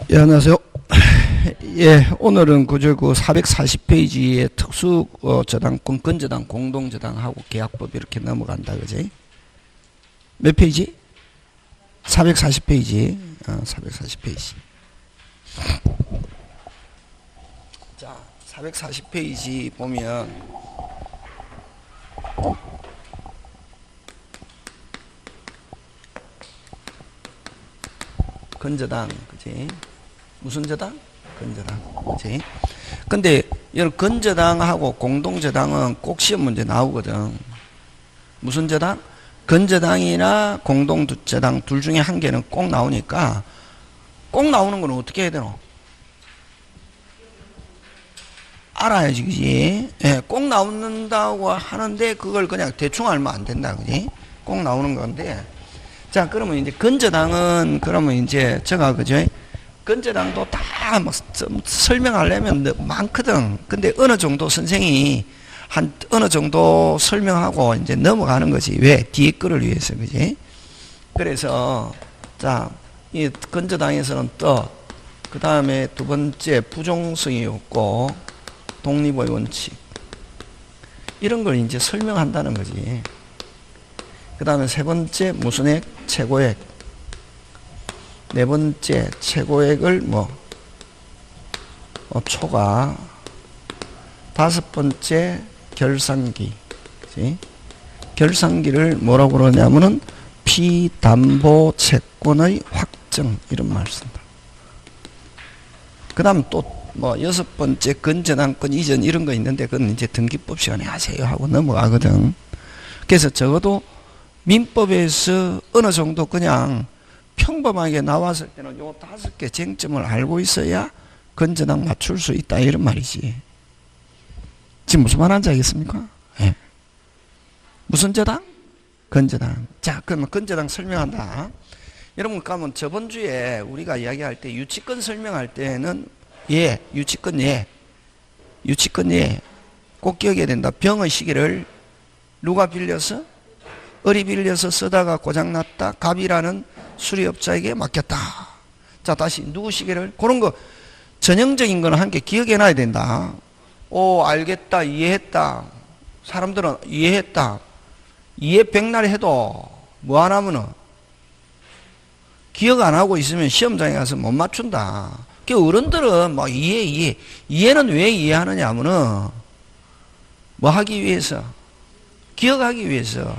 예, 안녕하세요. 예, 오늘은 그저 그 440페이지의 특수 저당권, 건저당, 공동저당하고 계약법 이렇게 넘어간다, 그지? 몇 페이지? 440페이지. 440페이지. 자, 440페이지 보면 건저당, 그지? 무슨 저당? 건저당, 그지? 근데 이런 건저당하고 공동저당은 꼭 시험 문제 나오거든. 무슨 저당? 건저당이나 공동저당 둘 중에 한 개는 꼭 나오니까, 꼭 나오는 건 어떻게 해야 되노? 알아야지, 그지? 예, 꼭 나온다고 하는데 그걸 그냥 대충 알면 안 된다, 그지? 꼭 나오는 건데. 자, 그러면 이제 건저당은 그러면 이제 제가 그죠? 건저당도 다 뭐 설명하려면 많거든. 근데 어느 정도 선생이 한 어느 정도 설명하고 이제 넘어가는 거지. 왜? 뒤에 거를 위해서, 그지? 그래서 자, 이 건저당에서는 그 다음에 두 번째 부종성이 없고 독립의 원칙 이런 걸 이제 설명한다는 거지. 그 다음에 세 번째 무슨액? 최고액. 네 번째 최고액을 초과. 다섯 번째 결산기. 그치? 결산기를 뭐라고 그러냐면은 피담보 채권의 확정 이런 말 쓴다. 그 다음 또 여섯 번째 건저당권 이전 이런 거 있는데 그건 이제 등기법 시간에 하세요 하고 넘어가거든. 그래서 적어도 민법에서 어느 정도 그냥 평범하게 나왔을 때는 요 5개 쟁점을 알고 있어야 건저당 맞출 수 있다 이런 말이지. 지금 무슨 말 하는지 알겠습니까? 예. 무슨 저당? 건저당. 자, 그러면 건저당 설명한다. 여러분 가면 저번 주에 우리가 이야기할 때 유치권 설명할 때는 유치권 꼭 기억해야 된다. 병의 시계를 누가 빌려서? 을이 빌려서 쓰다가 고장났다. 갑이라는 수리업자에게 맡겼다. 자, 다시 누구 시계를? 그런 거 전형적인 거는 한 개 기억해놔야 된다. 오, 알겠다, 이해했다. 사람들은 이해했다. 이해 백날 해도 뭐 안 하면은 기억 안 하고 있으면 시험장에 가서 못 맞춘다. 그 어른들은 이해는 왜 이해하느냐 하면은 뭐 하기 위해서? 기억하기 위해서.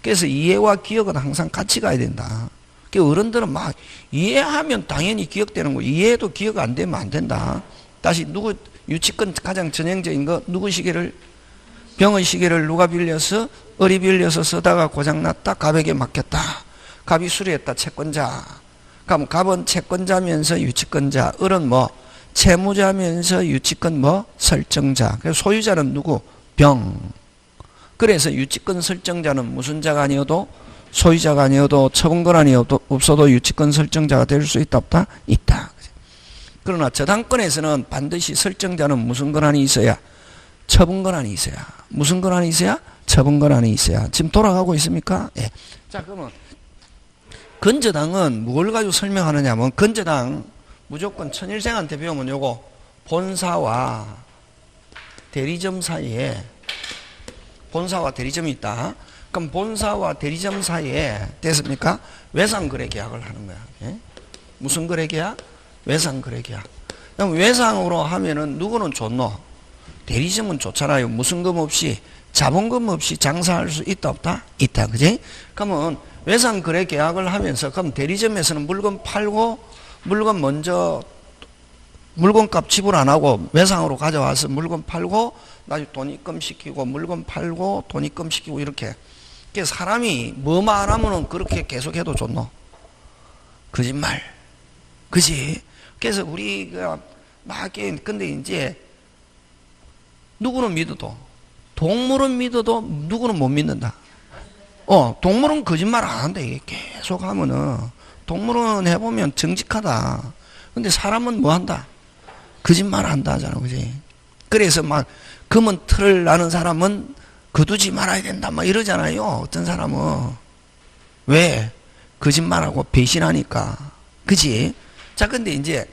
그래서 이해와 기억은 항상 같이 가야 된다. 그 어른들은 이해하면 당연히 기억되는 거, 이해해도 기억 안 되면 안 된다. 다시 유치권 가장 전형적인 거, 누구 시계를? 병의 시계를 누가 빌려서? 을이 빌려서 쓰다가 고장났다. 갑에게 맡겼다. 갑이 수리했다. 채권자. 그럼 갑은 채권자면서 유치권자, 을은 채무자면서 유치권 설정자. 그래서 소유자는 누구? 병. 그래서 유치권 설정자는 무슨 자가 아니어도 소유자가 아니어도 처분권한이 없어도 유치권 설정자가 될 수 있다 없다? 있다. 그러나 저당권에서는 반드시 설정자는 무슨 권한이 있어야? 처분권한이 있어야. 무슨 권한이 있어야? 처분권한이 있어야. 지금 돌아가고 있습니까? 예. 자, 그러면 건저당은 뭘 가지고 설명하느냐 하면 건저당 무조건 천일생한테 배우면 요거 본사와 대리점 사이에 본사와 대리점이 있다. 그럼 본사와 대리점 사이에 됐습니까? 외상거래 계약을 하는 거야. 예? 무슨 거래 계약? 외상거래 계약. 그럼 외상으로 하면은 누구는 좋노? 대리점은 좋잖아요. 무슨 금 없이 자본금 없이 장사할 수 있다 없다? 있다. 그지? 그러면 외상거래 계약을 하면서 그럼 대리점에서는 물건 팔고 물건값 지불 안 하고 외상으로 가져와서 물건 팔고 나중에 돈 입금시키고 물건 팔고 돈 입금시키고 이렇게. 그래서 사람이 뭐만 하면은 그렇게 계속해도 좋노? 거짓말. 그지? 그래서 우리가 근데 이제 누구는 믿어도 동물은 믿어도 누구는 못 믿는다. 동물은 거짓말 안 한다. 이게 계속 하면은 동물은 해보면 정직하다. 근데 사람은 뭐 한다? 거짓말 한다 하잖아. 그지? 그래서 금은 털을 나는 사람은 거두지 말아야 된다. 이러잖아요. 어떤 사람은. 왜? 거짓말하고 배신하니까. 그지? 자, 근데 이제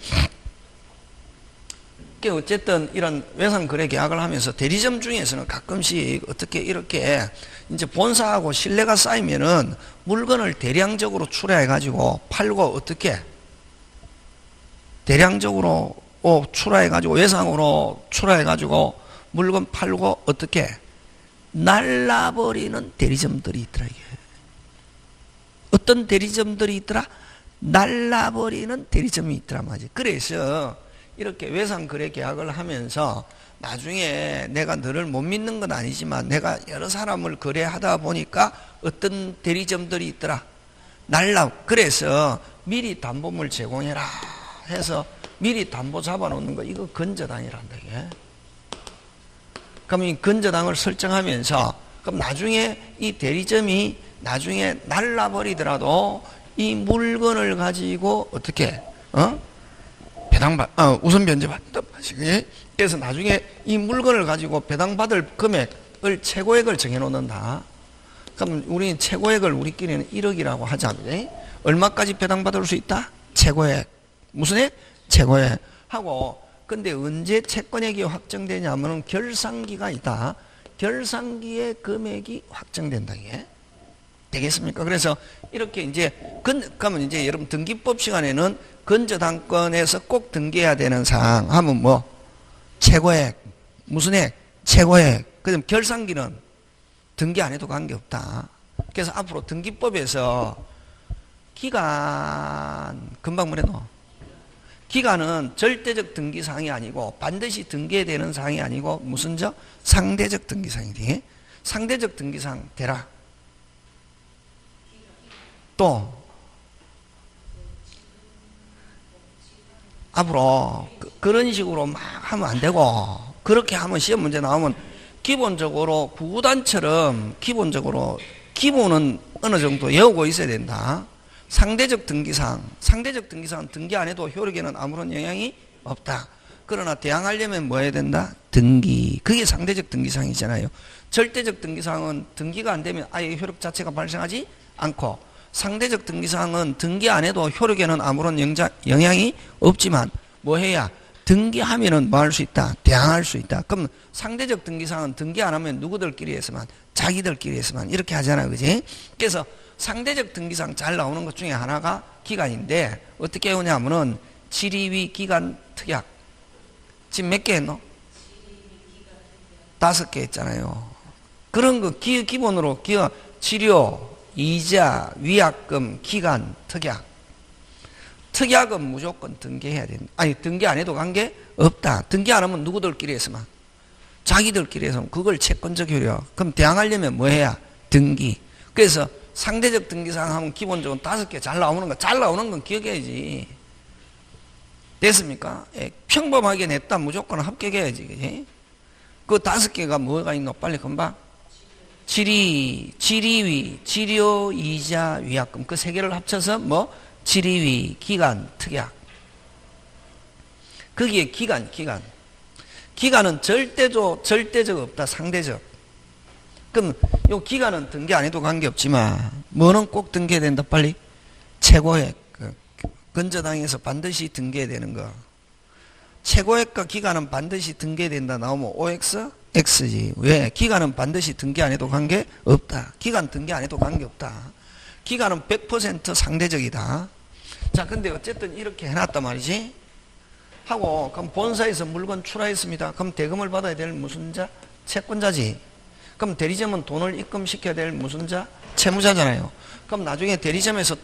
어쨌든 이런 외상거래 계약을 하면서 대리점 중에서는 가끔씩 어떻게 이렇게 이제 본사하고 신뢰가 쌓이면은 물건을 대량적으로 출하해 가지고 팔고 어떻게 대량적으로 출하해 가지고 외상으로 출하해 가지고 물건 팔고 어떻게 날라버리는 대리점들이 있더라. 이게 어떤 대리점들이 있더라? 날라버리는 대리점이 있더라 말이지. 그래서 이렇게 외상거래 계약을 하면서 나중에 내가 너를 못 믿는 건 아니지만 내가 여러 사람을 거래하다 보니까 어떤 대리점들이 있더라. 그래서 미리 담보물 제공해라 해서 미리 담보 잡아놓는 거 이거 건저당이란다. 이게. 그럼 이 건저당을 설정하면서 그럼 나중에 이 대리점이 나중에 날라버리더라도 이 물건을 가지고 어떻게 우선 변제받다 마시기. 그래서 나중에 이 물건을 가지고 배당받을 금액을 최고액을 정해놓는다. 그럼 우리는 최고액을 우리끼리는 1억이라고 하자면 얼마까지 배당받을 수 있다? 최고액. 무슨 액? 최고액. 하고 근데 언제 채권액이 확정되냐면은 결산기가 있다. 결산기의 금액이 확정된다. 이게. 되겠습니까? 그래서 이렇게 이제 그러면 이제 여러분 등기법 시간에는 건저당권에서 꼭 등기해야 되는 사항 하면 뭐 최고액 무슨 액 최고액. 그럼 결산기는 등기 안 해도 관계없다. 그래서 앞으로 등기법에서 기간 금방 뭐래노 기간은 절대적 등기사항이 아니고 반드시 등기해야 되는 사항이 아니고 무슨 상대적 등기사항이지. 상대적 등기사항 되라. 또 앞으로 그런 식으로 막 하면 안 되고 그렇게 하면 시험 문제 나오면 기본적으로 구구단처럼 기본적으로 기본은 어느 정도 외우고 있어야 된다. 상대적 등기사항 등기 안 해도 효력에는 아무런 영향이 없다. 그러나 대항하려면 뭐 해야 된다? 등기. 그게 상대적 등기사항이잖아요. 절대적 등기사항은 등기가 안 되면 아예 효력 자체가 발생하지 않고 상대적 등기사항은 등기 안 해도 효력에는 아무런 영향이 없지만 뭐 해야 등기하면은 뭐 할 수 있다? 대항할 수 있다. 그럼 상대적 등기사항은 등기 안 하면 누구들끼리 해서만 자기들끼리 해서만 이렇게 하잖아요. 그지? 그래서 상대적 등기사항 잘 나오는 것 중에 하나가 기간인데 어떻게 해오냐면은 질의위 기간 특약. 지금 몇 개 했노? 5개 했잖아요. 그런 거 기본으로 치료 이자, 위약금, 기간, 특약. 특약은 무조건 등기해야 된다. 아니, 등기 안 해도 관계 없다. 등기 안 하면 누구들끼리 해서만. 자기들끼리 해서 그걸 채권적 효력. 그럼 대항하려면 뭐 해야? 등기. 그래서 상대적 등기사항 하면 기본적으로 5개 잘 나오는 거. 잘 나오는 건 기억해야지. 됐습니까? 예, 평범하게 냈다 무조건 합격해야지. 그치? 그 5개가 뭐가 있노? 빨리 금방. 질의위, 치료, 이자, 위약금 그 3개를 합쳐서 뭐 질의위, 기간, 특약. 거기에 기간은 절대적 없다. 상대적. 그럼 요 기간은 등기 안 해도 관계없지만 뭐는 꼭 등기해야 된다. 빨리 최고액. 건저당에서 반드시 등기해야 되는 거. 최고액과 기간은 반드시 등기해야 된다 나오면 OX? X지. 왜? 기간은 반드시 등기 안 해도 관계 없다. 기간 등기 안 해도 관계 없다. 기간은 100% 상대적이다. 자, 근데 어쨌든 이렇게 해놨단 말이지. 하고, 그럼 본사에서 물건 출하했습니다. 그럼 대금을 받아야 될 무슨 자? 채권자지. 그럼 대리점은 돈을 입금시켜야 될 무슨 자? 채무자잖아요. 그럼 나중에 대리점에서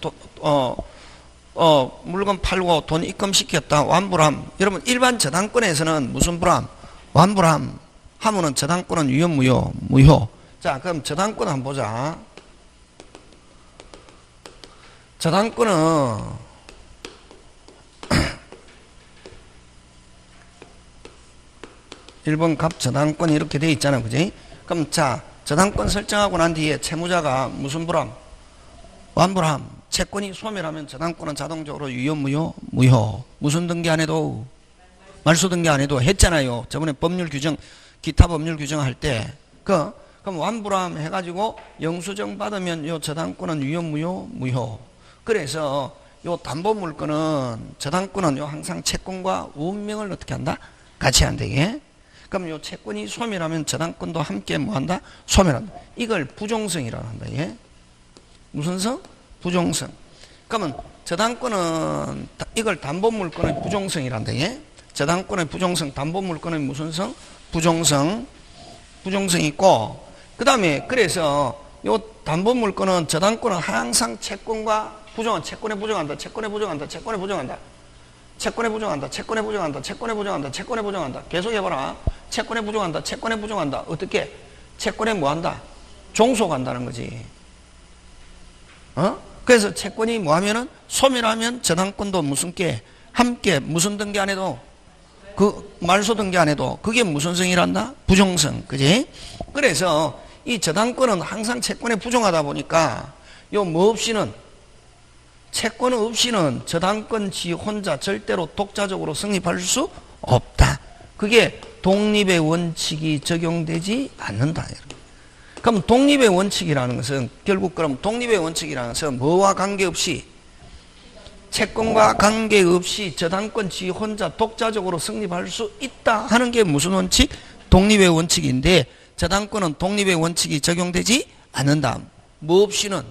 물건 팔고 돈 입금시켰다. 완불함. 여러분, 일반 저당권에서는 무슨 불함? 완불함. 하면은 저당권은 유효, 무효. 자, 그럼 저당권 한번 보자. 저당권은 1번 갑 저당권이 이렇게 돼 있잖아. 그지? 그럼 자, 저당권 설정하고 난 뒤에 채무자가 무슨 불함? 완불함. 채권이 소멸하면 저당권은 자동적으로 유효, 무효. 무슨 등기 안 해도? 말소 등기 안 해도 했잖아요. 저번에 법률 규정, 기타 법률 규정할 때. 그럼 완불함 해가지고 영수증 받으면 요 저당권은 유효, 무효. 그래서 요 담보 물건은 저당권은 요 항상 채권과 운명을 어떻게 한다? 같이 한다 이게. 그럼 요 채권이 소멸하면 저당권도 함께 뭐 한다? 소멸한다. 이걸 부종성이라고 한다 이게. 무슨 성? 부종성. 그러면 저당권은 이걸 담보 물건의 부종성이란다 이게. 저당권의 부종성, 담보 물건의 무슨 성? 부종성. 부종성이 있고 그다음에 그래서 요 담보 물건은 저당권은 항상 채권과 부정한 채권에 부정한다. 채권에 부정한다. 채권에 부정한다. 채권에 부정한다. 채권에 부정한다. 채권에 부정한다. 채권에 부정한다. 계속 해봐라. 채권에 부정한다. 채권에 부정한다. 어떻게? 채권에 뭐한다? 종속한다는 거지. 그래서 채권이 뭐하면은 소멸하면 저당권도 무슨 게 함께 무슨 등기 안 해도 그 말소 등기 안 해도 그게 무슨 성이란다? 부종성. 그지? 그래서 이 저당권은 항상 채권에 부정하다 보니까 요 뭐 없이는 채권 없이는 저당권 지 혼자 절대로 독자적으로 성립할 수 없다. 그게 독립의 원칙이 적용되지 않는다. 그럼 독립의 원칙이라는 것은 결국 그럼 독립의 원칙이라는 것은 뭐와 관계없이 채권과 관계없이 저당권 지 혼자 독자적으로 성립할 수 있다 하는 게 무슨 원칙? 독립의 원칙인데 저당권은 독립의 원칙이 적용되지 않는다. 뭐 없이는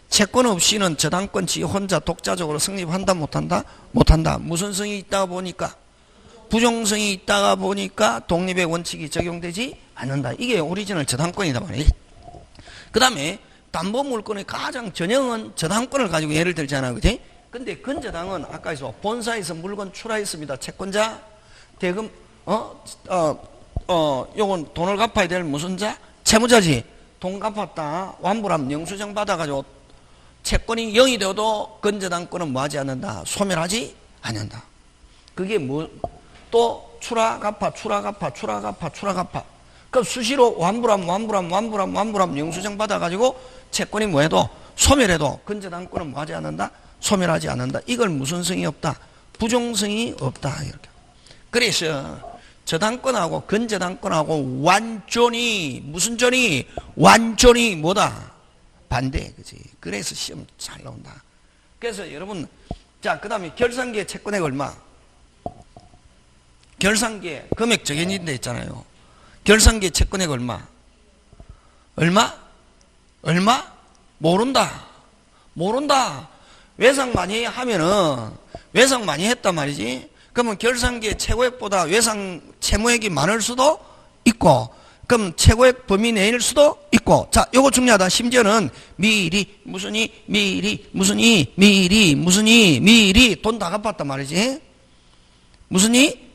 채권 없이는 저당권 지 혼자 독자적으로 성립한다 못한다? 못한다. 무슨 성이 있다가 보니까 부종성이 있다가 보니까 독립의 원칙이 적용되지 않는다. 이게 오리지널 저당권이다 말이에요. 그 다음에 담보물권의 가장 전형은 저당권을 가지고 예를 들잖아. 그지? 근데 근저당은 아까에서 본사에서 물건 출하했습니다. 채권자, 대금, 요건 돈을 갚아야 될 무슨 자? 채무자지. 돈 갚았다. 완불함 영수증 받아가지고 채권이 0이 되어도 근저당권은 뭐하지 않는다? 소멸하지 않는다. 그게 뭐, 또 출하 갚아, 출하 갚아, 출하 갚아, 출하 갚아. 그럼 수시로 완불함 영수증 받아가지고 채권이 뭐해도 소멸해도 근저당권은 뭐하지 않는다? 소멸하지 않는다. 이걸 무슨 성이 없다? 부종성이 없다. 이렇게. 그래서 저당권하고 근저당권하고 완전히 무슨 전이 완전히 뭐다? 반대. 그지? 그래서 시험 잘 나온다. 그래서 여러분 자 그다음에 결산기의 채권액 얼마? 결산기의 금액 정해진 데 있잖아요. 결산기의 채권액 얼마? 얼마? 모른다. 외상 많이 하면은 외상 많이 했단 말이지. 그러면 결산기의 최고액보다 외상 채무액이 많을 수도 있고, 그럼 최고액 범위 내일 수도 있고. 자, 요거 중요하다. 심지어는 미리 돈 다 갚았단 말이지.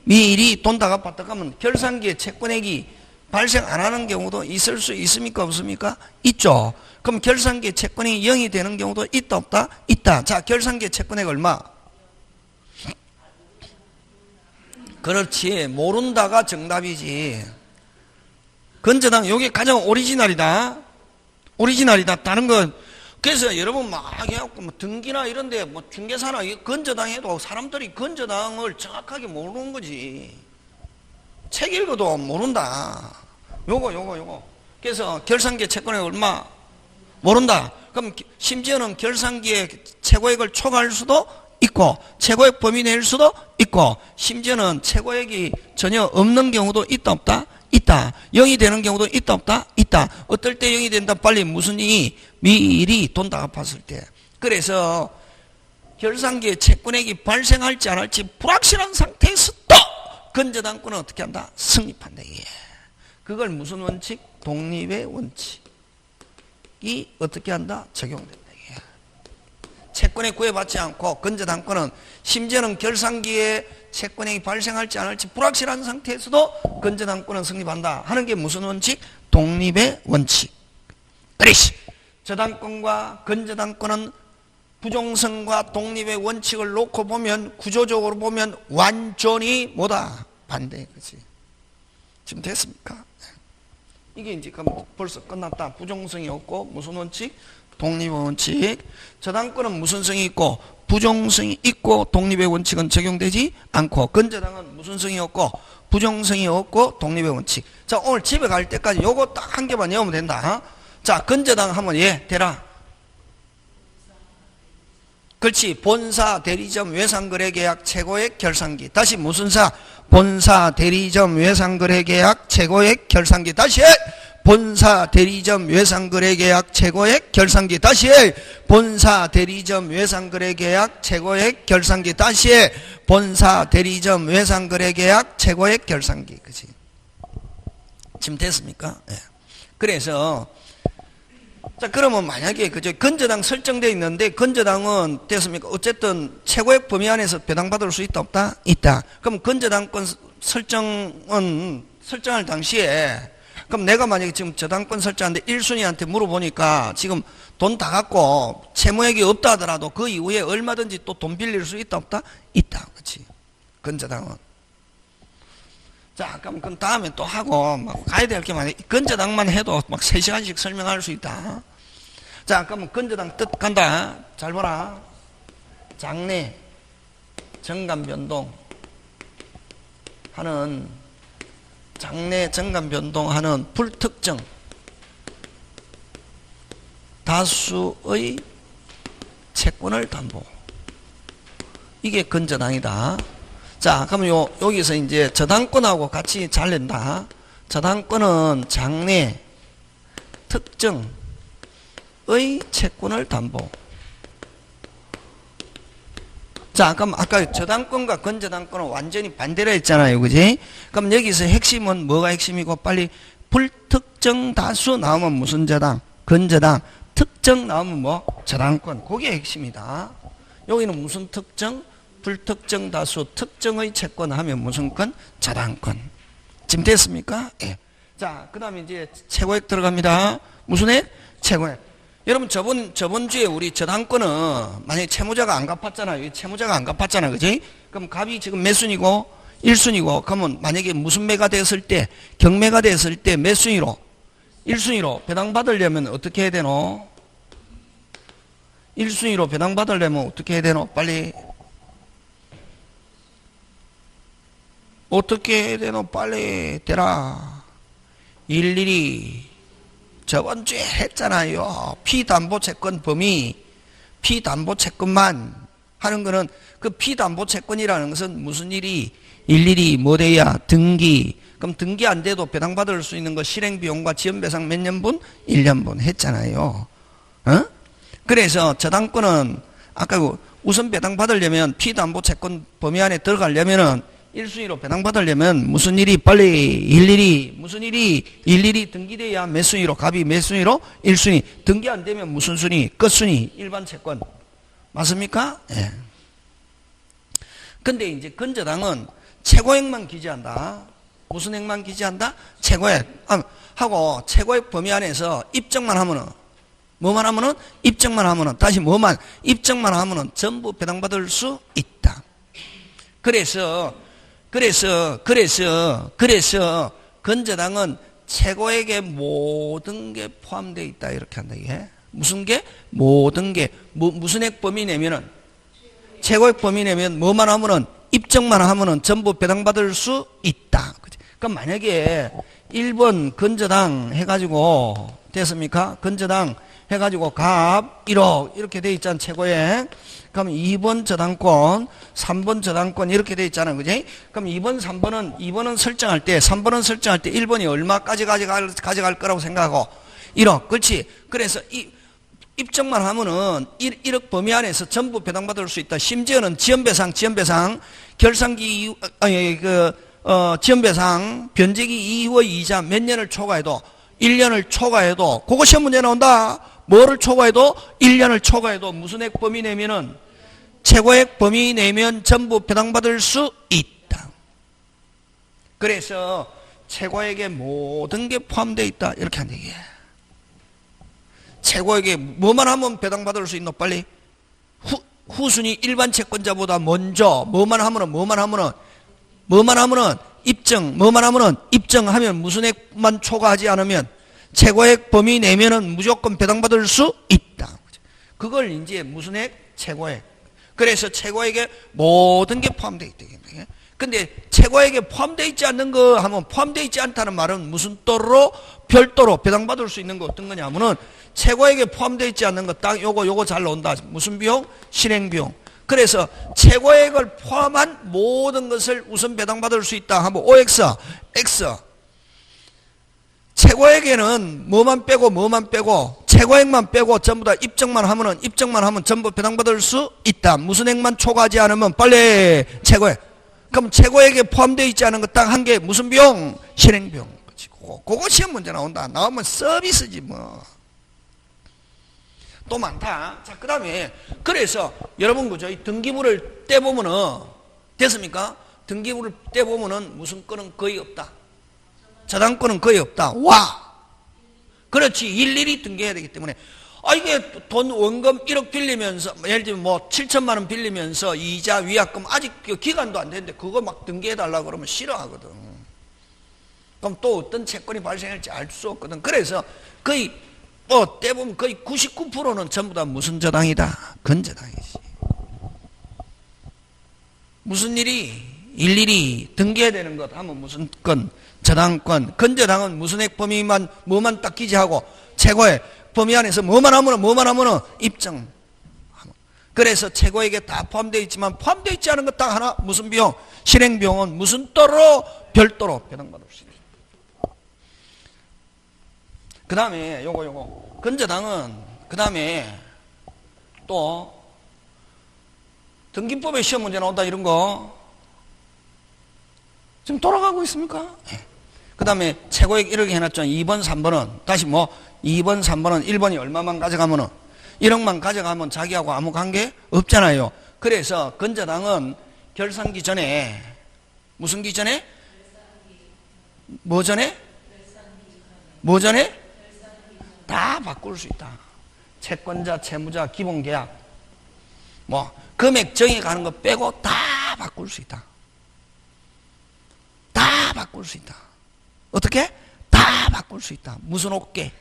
미리 돈 다 갚았다. 그러면 결산기의 채권액이 발생 안 하는 경우도 있을 수 있습니까? 없습니까? 있죠. 그럼 결산기의 채권이 0이 되는 경우도 있다 없다? 있다. 자, 결산기의 채권액 얼마? 그렇지. 모른다가 정답이지. 근저당 요게 가장 오리지널이다. 다른 건 그래서 여러분 막 해갖고 뭐 등기나 이런데 뭐 중개사나 근저당 해도 사람들이 근저당을 정확하게 모르는 거지. 책 읽어도 모른다. 요거. 그래서 결산기의 채권액 얼마? 모른다. 그럼 심지어는 결산기의 최고액을 초과할 수도 있고, 최고액 범위 낼 수도 있고, 심지어는 최고액이 전혀 없는 경우도 있다 없다? 있다. 0이 되는 경우도 있다 없다? 있다. 어떨 때 0이 된다? 빨리 무슨 일이? 미리 돈 다 갚았을 때. 그래서 결산기의 채권액이 발생할지 안 할지 불확실한 상태에서 또 근저당권은 어떻게 한다? 성립한다. 예. 그걸 무슨 원칙? 독립의 원칙이 어떻게 한다? 적용된다. 예. 채권에 구애받지 않고 근저당권은 심지어는 결산기에 채권액이 발생할지 안 할지 불확실한 상태에서도 근저당권은 성립한다 하는 게 무슨 원칙? 독립의 원칙. 그래서 저당권과 근저당권은 부종성과 독립의 원칙을 놓고 보면 구조적으로 보면 완전히 뭐다? 반대. 그치? 지금 됐습니까? 이게 이제 벌써 끝났다. 부종성이 없고 무슨 원칙? 독립의 원칙. 저당권은 무슨 성이 있고 부종성이 있고 독립의 원칙은 적용되지 않고, 근저당은 무슨 성이 없고 부종성이 없고 독립의 원칙. 자, 오늘 집에 갈 때까지 요거 딱 한 개만 외우면 된다. 자, 근저당 하면 예, 대라. 그렇지. 본사, 대리점, 외상거래계약, 최고액 결산기. 다시 무슨 사? 본사, 대리점, 외상거래계약, 최고액 결산기. 다시 해! 본사, 대리점, 외상거래계약, 최고액 결산기. 다시 해! 본사, 대리점, 외상거래계약, 최고액 결산기. 다시 해! 본사, 대리점, 외상거래계약, 최고액 결산기. 그치? 지금 됐습니까? 예. 그래서 자, 그러면 만약에 그저 건저당 설정되어 있는데 건저당은 됐습니까? 어쨌든 최고액 범위 안에서 배당받을 수 있다 없다? 있다. 그럼 건저당권 설정할 당시에 그럼 내가 만약에 지금 저당권 설정하는데 1순위한테 물어보니까 지금 돈 다 갖고 채무액이 없다 하더라도 그 이후에 얼마든지 또 돈 빌릴 수 있다 없다? 있다. 그렇지? 건저당은. 자, 그럼 그 다음에 또 하고 막 가야 될 게 많아. 건저당만 해도 막 3시간씩 설명할 수 있다. 자, 그러면 건저당 뜻 간다. 잘 보라. 장래, 정간 변동 하는 장래 정간 변동하는 불특정 다수의 채권을 담보. 이게 건저당이다. 자, 그러면 여기서 이제 저당권하고 같이 잘 낸다. 저당권은 장래 특정의 채권을 담보. 자, 그럼 아까 저당권과 건저당권은 완전히 반대로 했잖아요. 그지? 그럼 여기서 핵심은 뭐가 핵심이고 빨리 불특정 다수 나오면 무슨 저당? 건저당. 특정 나오면 뭐? 저당권. 그게 핵심이다. 여기는 무슨 특정? 불특정 다수 특정의 채권 하면 무슨 건? 저당권. 지금 됐습니까? 예. 자, 그 다음에 이제 최고액 들어갑니다. 무슨 액? 최고액. 여러분 저번 주에 우리 저당권은 만약에 채무자가 안 갚았잖아요. 채무자가 안 갚았잖아. 그지? 그럼 값이 지금 몇 순이고? 1순위고. 그러면 만약에 무슨 매가 됐을 때, 경매가 됐을 때 몇 순위로? 1순위로 배당받으려면 어떻게 해야 되노? 1순위로 배당받으려면 어떻게 해야 되노? 빨리. 어떻게 해야 되노? 빨리 대라. 일일이 저번 주에 했잖아요. 피담보채권 범위, 피담보채권만 하는 거는 그 피담보채권이라는 것은 무슨 일이 일일이 뭐 돼야 등기. 그럼 등기 안 돼도 배당받을 수 있는 거 실행비용과 지연배상 몇 년분? 1년분 했잖아요. 어? 그래서 저당권은 아까 우선 배당받으려면 피담보채권 범위 안에 들어가려면은 1순위로 배당받으려면 무슨 일이 빨리 일일이 무슨 일이 일일이 등기돼야 몇 순위로 값이 몇 순위로 1순위. 등기 안 되면 무슨 순위? 끝순위. 일반 채권. 맞습니까? 예. 근데 이제 건저당은 최고액만 기재한다. 무슨 액만 기재한다? 최고액. 하고 최고액 범위 안에서 입증만 하면은 뭐만 하면은 입증만 하면은 다시 뭐만 입증만 하면은 전부 배당받을 수 있다. 그래서 건저당은 최고액의 모든 게 포함되어 있다. 이렇게 한다. 이게 무슨 게? 모든 게 무슨 액 범위 내면은 최고액 범위 내면 뭐만 하면은 입증만 하면은 전부 배당받을 수 있다. 그럼 만약에 1번 건저당 해가지고 됐습니까? 건저당 해가지고 값 1억 이렇게 돼 있잖아. 최고액. 그럼 2번 저당권, 3번 저당권 이렇게 돼 있잖아. 그지? 그럼 2번은 설정할 때, 3번은 설정할 때 1번이 얼마까지 가져갈 거라고 생각하고 1억. 그렇지? 그래서 입증만 하면은 1억 범위 안에서 전부 배당받을 수 있다. 심지어는 지연배상, 결산기 지연배상, 변제기 이후의 이자 몇 년을 초과해도 1년을 초과해도 그거 시험 문제 나온다. 뭐를 초과해도 1년을 초과해도 무슨 액 범위 내면은 최고액 범위 내면 전부 배당받을 수 있다. 그래서 최고액의 모든 게 포함되어 있다. 이렇게 한다. 이게 최고액에 뭐만 하면 배당받을 수 있노? 빨리 후순위 일반 채권자보다 먼저 뭐만 하면은 입증하면 무슨 액만 초과하지 않으면 최고액 범위 내면은 무조건 배당받을 수 있다. 그걸 이제 무슨 액? 최고액. 그래서 최고액에 모든 게 포함되어 있다. 근데 최고액에 포함되어 있지 않는 거 하면 포함되어 있지 않다는 말은 무슨 또로 별도로 배당받을 수 있는 거 어떤 거냐면은 최고액에 포함되어 있지 않는 거 딱 요거 잘 나온다. 무슨 비용? 실행비용. 그래서 최고액을 포함한 모든 것을 우선 배당받을 수 있다 하면 OX, X. 최고액에는 뭐만 빼고 최고액만 빼고 전부 다 입증만 하면 전부 배당받을 수 있다. 무슨 액만 초과하지 않으면 빨리 최고액. 그럼 최고액에 포함되어 있지 않은 것 딱 한 개 무슨 비용? 실행비용. 그거 시험 문제 나온다. 나오면 서비스지 뭐. 또 많다. 자, 그 다음에 그래서 여러분 그죠? 이 등기부를 떼보면은 됐습니까? 등기부를 떼보면은 무슨 건은 거의 없다. 저당권은 거의 없다. 와! 그렇지. 일일이 등기해야 되기 때문에. 아, 이게 돈 원금 1억 빌리면서, 예를 들면 뭐 7천만 원 빌리면서 이자 위약금 아직 기간도 안 됐는데 그거 막 등기해달라고 그러면 싫어하거든. 그럼 또 어떤 채권이 발생할지 알 수 없거든. 그래서 거의, 떼보면 거의 99%는 전부 다 무슨 저당이다? 건저당이지. 무슨 일이 일일이 등기해야 되는 것 하면 무슨 건? 저당권. 건저당은 무슨 액 범위만 뭐만 딱 기재하고 최고의 범위 안에서 뭐만 하면은 입증. 그래서 최고액에 다 포함되어 있지만 포함되어 있지 않은 것 딱 하나 무슨 비용? 실행비용은 무슨 또로 별도로 배당받을 수 있다. 그 다음에 요거 건저당은 그 다음에 또 등기법에 시험 문제 나온다 이런 거 지금 돌아가고 있습니까? 그 다음에 최고액 1억이 해놨죠. 2번, 3번은 다시 2번, 3번은 1번이 얼마만 가져가면은 1억만 가져가면 자기하고 아무 관계 없잖아요. 그래서 건저당은 결산기 전에 무슨 기 전에? 뭐 전에? 뭐 전에? 다 바꿀 수 있다. 채권자, 채무자, 기본계약 금액 정해가는 거 빼고 다 바꿀 수 있다. 다 바꿀 수 있다. 어떻게? 다 바꿀 수 있다. 무슨 옥계?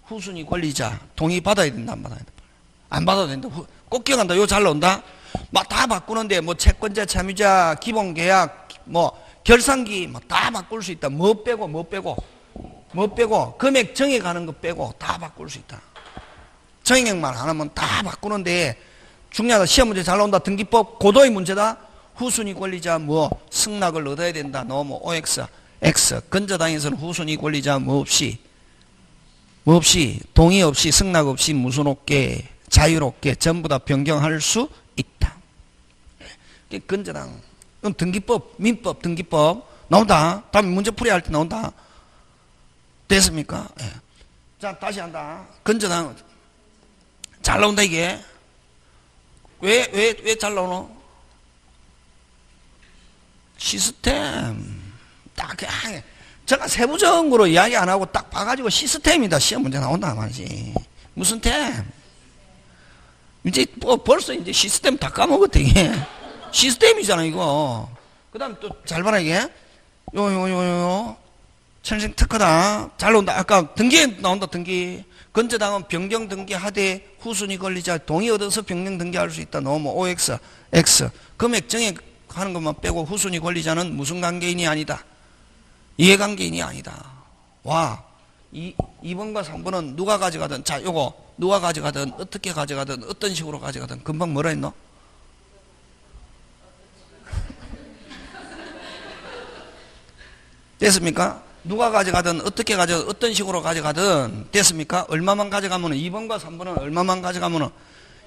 후순위 권리자 동의 받아야 된다, 안 받아야 된다? 안 받아도 된다. 꼭 기억한다. 요 잘 나온다. 막 다 바꾸는데 채권자, 채무자, 기본계약, 결산기 다 바꿀 수 있다. 뭐 빼고 금액 정해가는 거 빼고 다 바꿀 수 있다. 정액만 안 하면 다 바꾸는데 중요하다. 시험 문제 잘 나온다. 등기법 고도의 문제다. 후순위 권리자 승낙을 얻어야 된다. OX, X. 건저당에서는 후순위 권리자 없이 동의 없이 승낙 없이 무슨 옥계 자유롭게 전부 다 변경할 수 있다. 건저당. 그럼 등기법, 민법, 등기법 나온다. 다음에 문제풀이 할 때 나온다. 됐습니까? 예. 자, 다시 한다. 건저당 잘 나온다 이게. 왜 잘 나오노? 시스템 딱 그냥 제가 세부적으로 이야기 안 하고 딱 봐가지고 시스템이다 시험 문제 나온다 말이지. 무슨 템? 이제 벌써 이제 시스템 다 까먹었대 이게. 시스템이잖아 이거. 그 다음 또 잘 봐라 이게. 천생 특허다. 잘 나온다. 아까 등기에 나온다. 등기. 건저당은 변경 등기하되 후순위 권리자 동의 얻어서 변경 등기할 수 있다. OX, X. 금액 정액 하는 것만 빼고 후순위 권리자는 무슨 관계인이 아니다. 이해관계인이 아니다. 와, 2번과 3번은 누가 가져가든, 자, 요거 누가 가져가든 어떻게 가져가든 어떤 식으로 가져가든 금방 뭐라 했노? 됐습니까? 누가 가져가든 어떻게 가져가든 어떤 식으로 가져가든 됐습니까? 얼마만 가져가면은 2번과 3번은 얼마만 가져가면은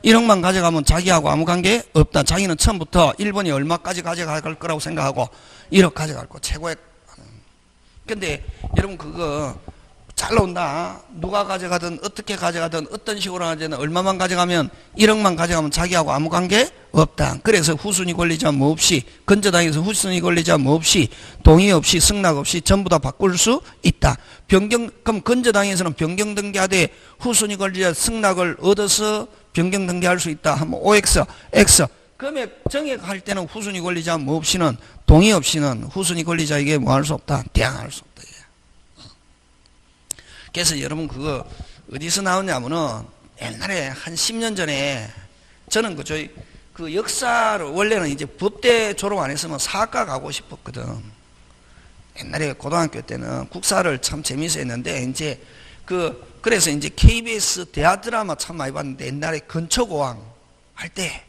1억만 가져가면 자기하고 아무 관계 없다. 자기는 처음부터 1번이 얼마까지 가져갈 거라고 생각하고 1억 가져갈 거 최고액. 근데 여러분 그거 잘 나온다. 누가 가져가든 어떻게 가져가든 어떤 식으로 가져가든 얼마만 가져가면 1억만 가져가면 자기하고 아무 관계 없다. 그래서 후순위 권리자 없이 건저당에서 후순위 권리자 없이 동의 없이 승낙 없이 전부 다 바꿀 수 있다. 그럼 건저당에서는 변경 등기하되 후순위 권리자 승낙을 얻어서 변경 등기할 수 있다 하면 OX, X. 금액 정액할 때는 후순위 권리자 없이는 동의 없이는 후순위 권리자에게 뭐 할 수 없다. 대항할 수 없다. 그래서 여러분 그거 어디서 나오냐면은 옛날에 한 10년 전에 저는 그 역사를 원래는 이제 법대 졸업 안 했으면 사학과 가고 싶었거든. 옛날에 고등학교 때는 국사를 참 재미있어 했는데 이제 그래서 이제 KBS 대하 드라마 참 많이 봤는데 옛날에 근초고왕 할 때,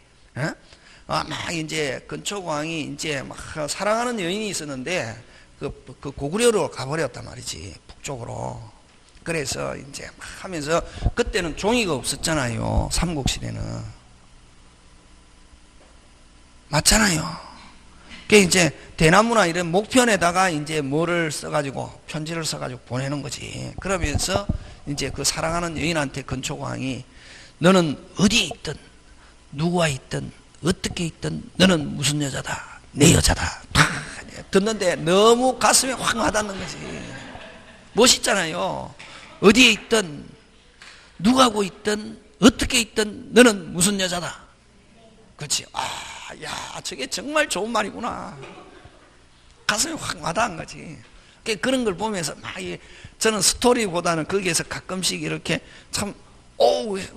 막 이제 근초고왕이 이제 막 사랑하는 여인이 있었는데 그 고구려로 가버렸단 말이지, 북쪽으로. 그래서 이제 막 하면서 그때는 종이가 없었잖아요. 삼국시대는. 맞잖아요. 그 이제 대나무나 이런 목편에다가 이제 뭐를 써가지고 편지를 써가지고 보내는 거지. 그러면서 이제 그 사랑하는 여인한테 근초고왕이 너는 어디에 있든 누구와 있든 어떻게 있든 너는 무슨 여자다, 내 여자다. 다 듣는데 너무 가슴에 확 와닿는 거지. 멋있잖아요. 어디에 있든 누구하고 있든 어떻게 있든 너는 무슨 여자다. 그렇지. 야, 저게 정말 좋은 말이구나. 가슴에 확 와닿은 거지. 그런 걸 보면서 저는 스토리보다는 거기에서 가끔씩 이렇게 참,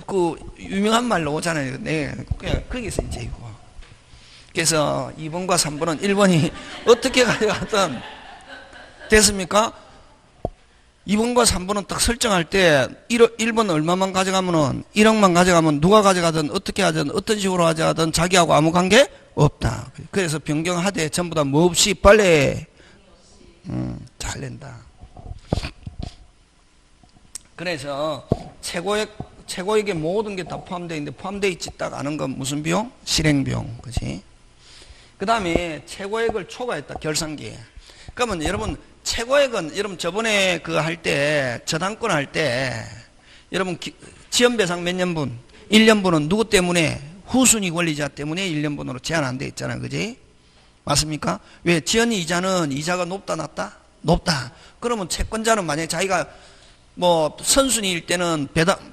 그 유명한 말 나오잖아요. 네, 거기서 이제 이거. 그래서 2번과 3번은 1번이 어떻게 가져가든 됐습니까? 2번과 3번은 딱 설정할 때 1번 얼마만 가져가면은 1억만 가져가면 누가 가져가든 어떻게 하든 어떤 식으로 하든 자기하고 아무 관계 없다. 그래서 변경하되 전부 다 뭐 없이 빨리 잘 낸다. 그래서 최고액의 모든 게 다 포함되어 있는데 포함되어 있지 딱 아는 건 무슨 비용? 실행비용. 그치? 그 다음에 최고액을 초과했다. 결산기에. 그러면 여러분 최고액은 여러분 저번에 그 할 때 저당권 할 때 여러분 지연배상 몇 년분? 1년분은 누구 때문에? 후순위 권리자 때문에 1년분으로 제한 안 돼 있잖아요. 그지? 맞습니까? 왜? 지연 이자는 이자가 높다 낮다? 높다. 그러면 채권자는 만약에 자기가 뭐 선순위일 때는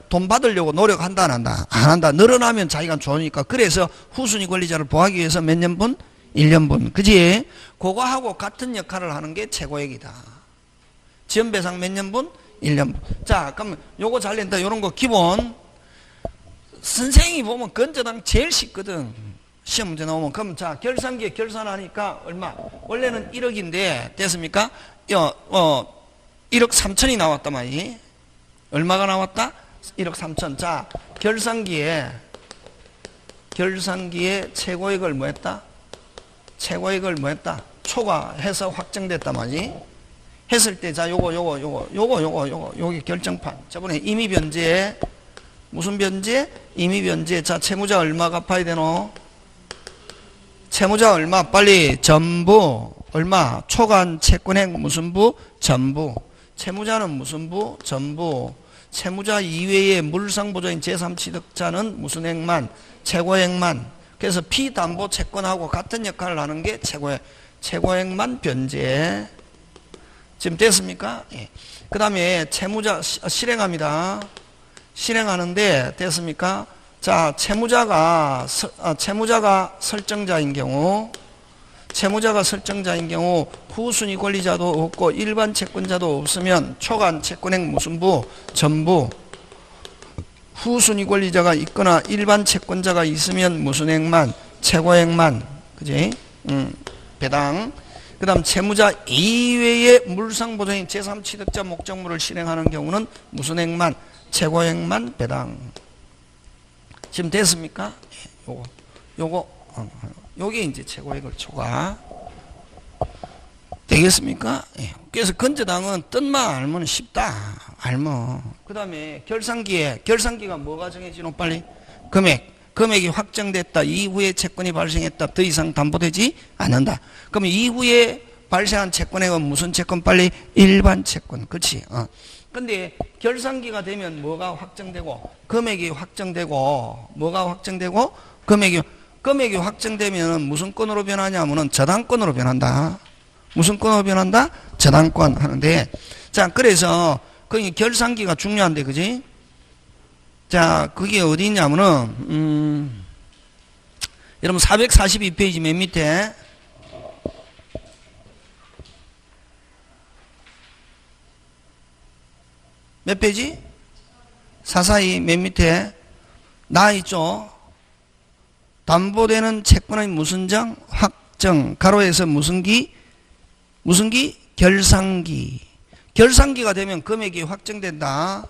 돈 받으려고 노력한다 안 한다? 안 한다. 늘어나면 자기가 좋으니까. 그래서 후순위 권리자를 보호하기 위해서 몇 년분? 1년분. 그지? 그거하고 같은 역할을 하는 게 최고액이다. 지연배상 몇 년분? 1년분. 자, 그럼 요거 잘 낸다. 요런 거 기본. 선생님이 보면 건저당 제일 쉽거든. 시험 문제 나오면. 그럼 자, 결산기에 결산하니까 얼마? 원래는 1억인데, 됐습니까? 1억 3천이 나왔단 말이지. 얼마가 나왔다? 1억 3천. 자, 결산기에 최고액을 뭐 했다? 최고액을 뭐 했다? 초과해서 확정됐단 말이지. 했을 때, 자, 요게 결정판. 저번에 임의 변제, 무슨 변제? 임의 변제. 자, 채무자 얼마 갚아야 되노? 채무자 얼마? 빨리 전부. 얼마? 초간 채권액 무슨 부? 전부. 채무자는 무슨 부? 전부. 채무자 이외의 물상보조인 제3취득자는 무슨 액만? 최고액만. 그래서 피담보 채권하고 같은 역할을 하는 게 최고액만 변제. 지금 됐습니까? 예. 그 다음에 채무자 실행합니다. 실행하는데 됐습니까? 자, 채무자가 설정자인 경우 후순위 권리자도 없고 일반 채권자도 없으면 초간 채권액 무슨 부? 전부. 후순위 권리자가 있거나 일반 채권자가 있으면 무슨 액만? 최고액만. 그지? 배당. 그 다음 채무자 이외의 물상보조인 제3취득자 목적물을 실행하는 경우는 무슨 액만? 최고액만 배당. 지금 됐습니까? 요게 이제 최고액을 초과. 되겠습니까? 예. 그래서 건저당은 뜻만 알면 쉽다. 알면. 그 다음에 결산기가 뭐가 정해지노? 빨리. 금액이 확정됐다. 이후에 채권이 발생했다. 더 이상 담보되지 않는다. 그러면 이후에 발생한 채권액은 무슨 채권? 빨리. 일반 채권. 그치? 근데 결산기가 되면 뭐가 확정되고 금액이 확정되고 뭐가 확정되고 금액이 확정되면 무슨 건으로 변하냐면은 저당권으로 변한다. 무슨 건으로 변한다? 저당권 하는데, 자, 그래서 거기 결산기가 중요한데, 그지? 자, 그게 어디 있냐면은 여러분 442페이지 맨 밑에 몇 페이지? 442 맨 밑에 나 있죠? 담보되는 채권의 무슨 정? 확정. 가로에서 무슨 기? 무슨 기? 결상기. 결상기가 되면 금액이 확정된다.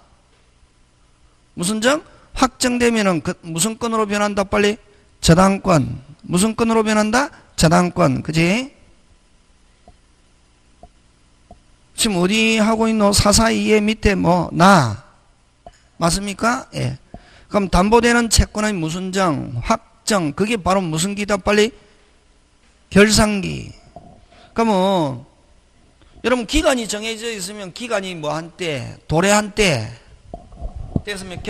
무슨 정? 확정되면은 무슨 건으로 변한다 빨리? 저당권. 무슨 건으로 변한다? 저당권. 그지? 지금 어디 하고 있노? 442의 밑에 뭐? 나. 맞습니까? 예. 그럼 담보되는 채권의 무슨 정? 확정. 그게 바로 무슨 기다 빨리? 결상기. 그러면 여러분 기간이 정해져 있으면 기간이 뭐 한때? 도래 한때. 됐으면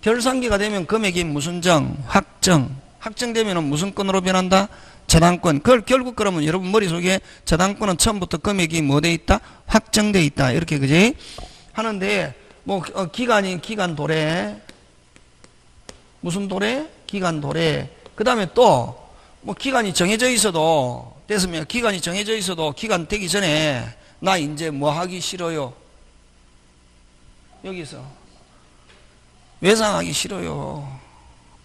결상기가 되면 금액이 무슨 정? 확정. 확정되면 무슨 건으로 변한다? 저당권. 그걸 결국 그러면 여러분 머릿속에 저당권은 처음부터 금액이 뭐 돼 있다? 확정돼 있다. 이렇게 그지? 하는데 뭐 기간 도래. 무슨 도래? 기간 도래. 그 다음에 또 뭐 기간이 정해져 있어도 됐으면 기간이 정해져 있어도 기간 되기 전에 나 이제 뭐 하기 싫어요. 여기서 외상하기 싫어요.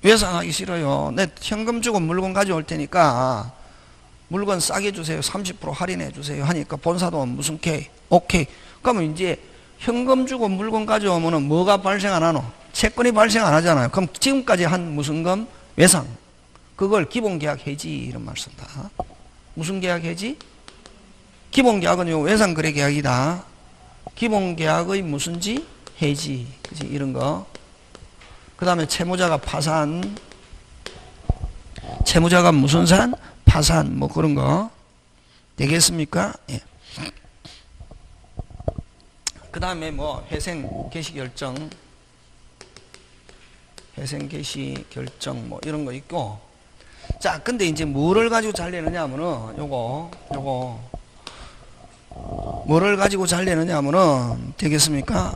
외상하기 싫어요. 내 현금 주고 물건 가져올 테니까 물건 싸게 주세요. 30% 할인해 주세요. 하니까 본사도 무슨 K? 오케이. 그러면 이제 현금 주고 물건 가져오면 뭐가 발생 안 하노? 채권이 발생 안 하잖아요. 그럼 지금까지 한 무슨 금? 외상. 그걸 기본계약 해지 이런 말 쓴다. 무슨 계약 해지? 기본계약은 요 외상거래 계약이다. 기본계약의 무슨지? 해지. 그치? 이런 거. 그 다음에 채무자가 파산. 채무자가 무슨 산? 파산. 뭐 그런 거. 되겠습니까? 예. 그 다음에 뭐 회생 개시 결정. 회생 개시 결정 뭐 이런 거 있고. 자, 근데 이제 뭐를 가지고 잘 내느냐 하면은 요거 뭐를 가지고 잘 내느냐 하면은 되겠습니까?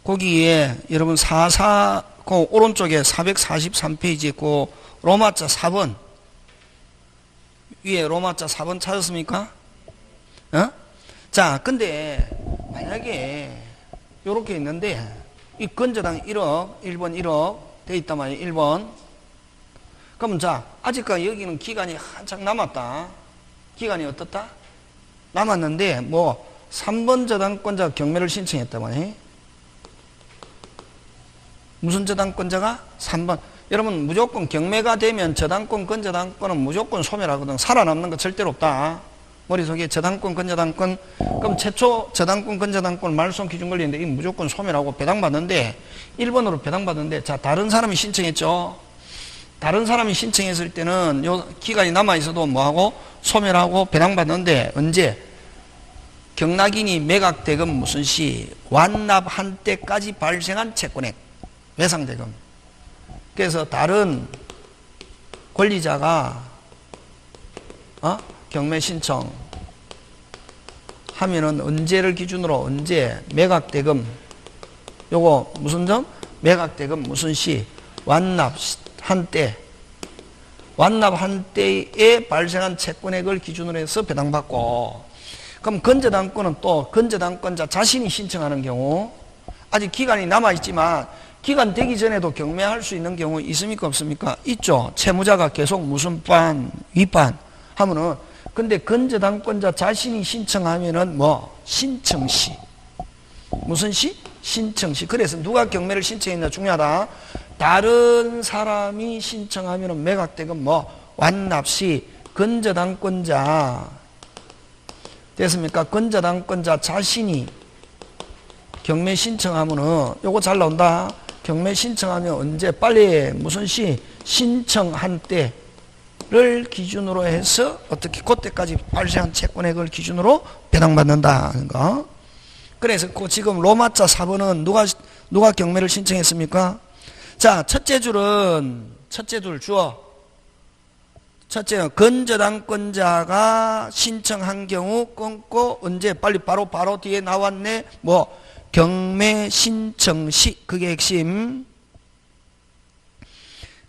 거기에 여러분 그 오른쪽에 443페이지에 그 로마자 4번 위에 로마자 4번 찾았습니까? 자, 근데 만약에 요렇게 있는데 이 건저당 1억 1번 1억 돼 있단 말이에요. 1번. 그럼 자, 아직까지 여기는 기간이 한창 남았다. 기간이 어떻다? 남았는데 뭐 3번 저당권자가 경매를 신청했단 말이에요. 무슨 저당권자가? 3번. 여러분 무조건 경매가 되면 저당권, 건저당권은 무조건 소멸하거든. 살아남는 거 절대로 없다. 머릿속에 저당권, 건저당권. 그럼 최초 저당권, 건저당권 말소 기준 걸리는데 이 무조건 소멸하고 배당받는데 1번으로 배당받는데 자, 다른 사람이 신청했죠. 다른 사람이 신청했을 때는 요 기간이 남아있어도 뭐하고? 소멸하고 배당받는데 언제? 경락인이 매각대금 무슨 시? 완납한 때까지 발생한 채권액. 외상대금. 그래서 다른 권리자가 경매 신청 하면은 언제를 기준으로 언제? 매각대금. 요거 무슨 점? 매각대금 무슨 시? 완납한 때. 완납한 때에 발생한 채권액을 기준으로 해서 배당받고. 그럼 건저당권은 또 건저당권자 자신이 신청하는 경우 아직 기간이 남아있지만 기간 되기 전에도 경매할 수 있는 경우 있습니까 없습니까? 있죠. 채무자가 계속 무슨 반 위반 하면은 근데 건저당권자 자신이 신청하면은 뭐 신청시 무슨 시? 신청시. 그래서 누가 경매를 신청했냐 중요하다. 다른 사람이 신청하면은 매각대금 뭐 완납시 건저당권자 됐습니까? 건저당권자 자신이 경매 신청하면은 요거 잘 나온다. 경매 신청하면 언제? 빨리 무슨 시? 신청한 때를 기준으로 해서 어떻게 그때까지 발생한 채권액을 기준으로 배당받는다는 거. 그래서 그 지금 로마자 4번은 누가 경매를 신청했습니까? 자, 첫째 줄 주어. 첫째는 건저당권자가 신청한 경우 끊고 언제? 빨리 바로 뒤에 나왔네. 뭐 경매 신청 시. 그게 핵심.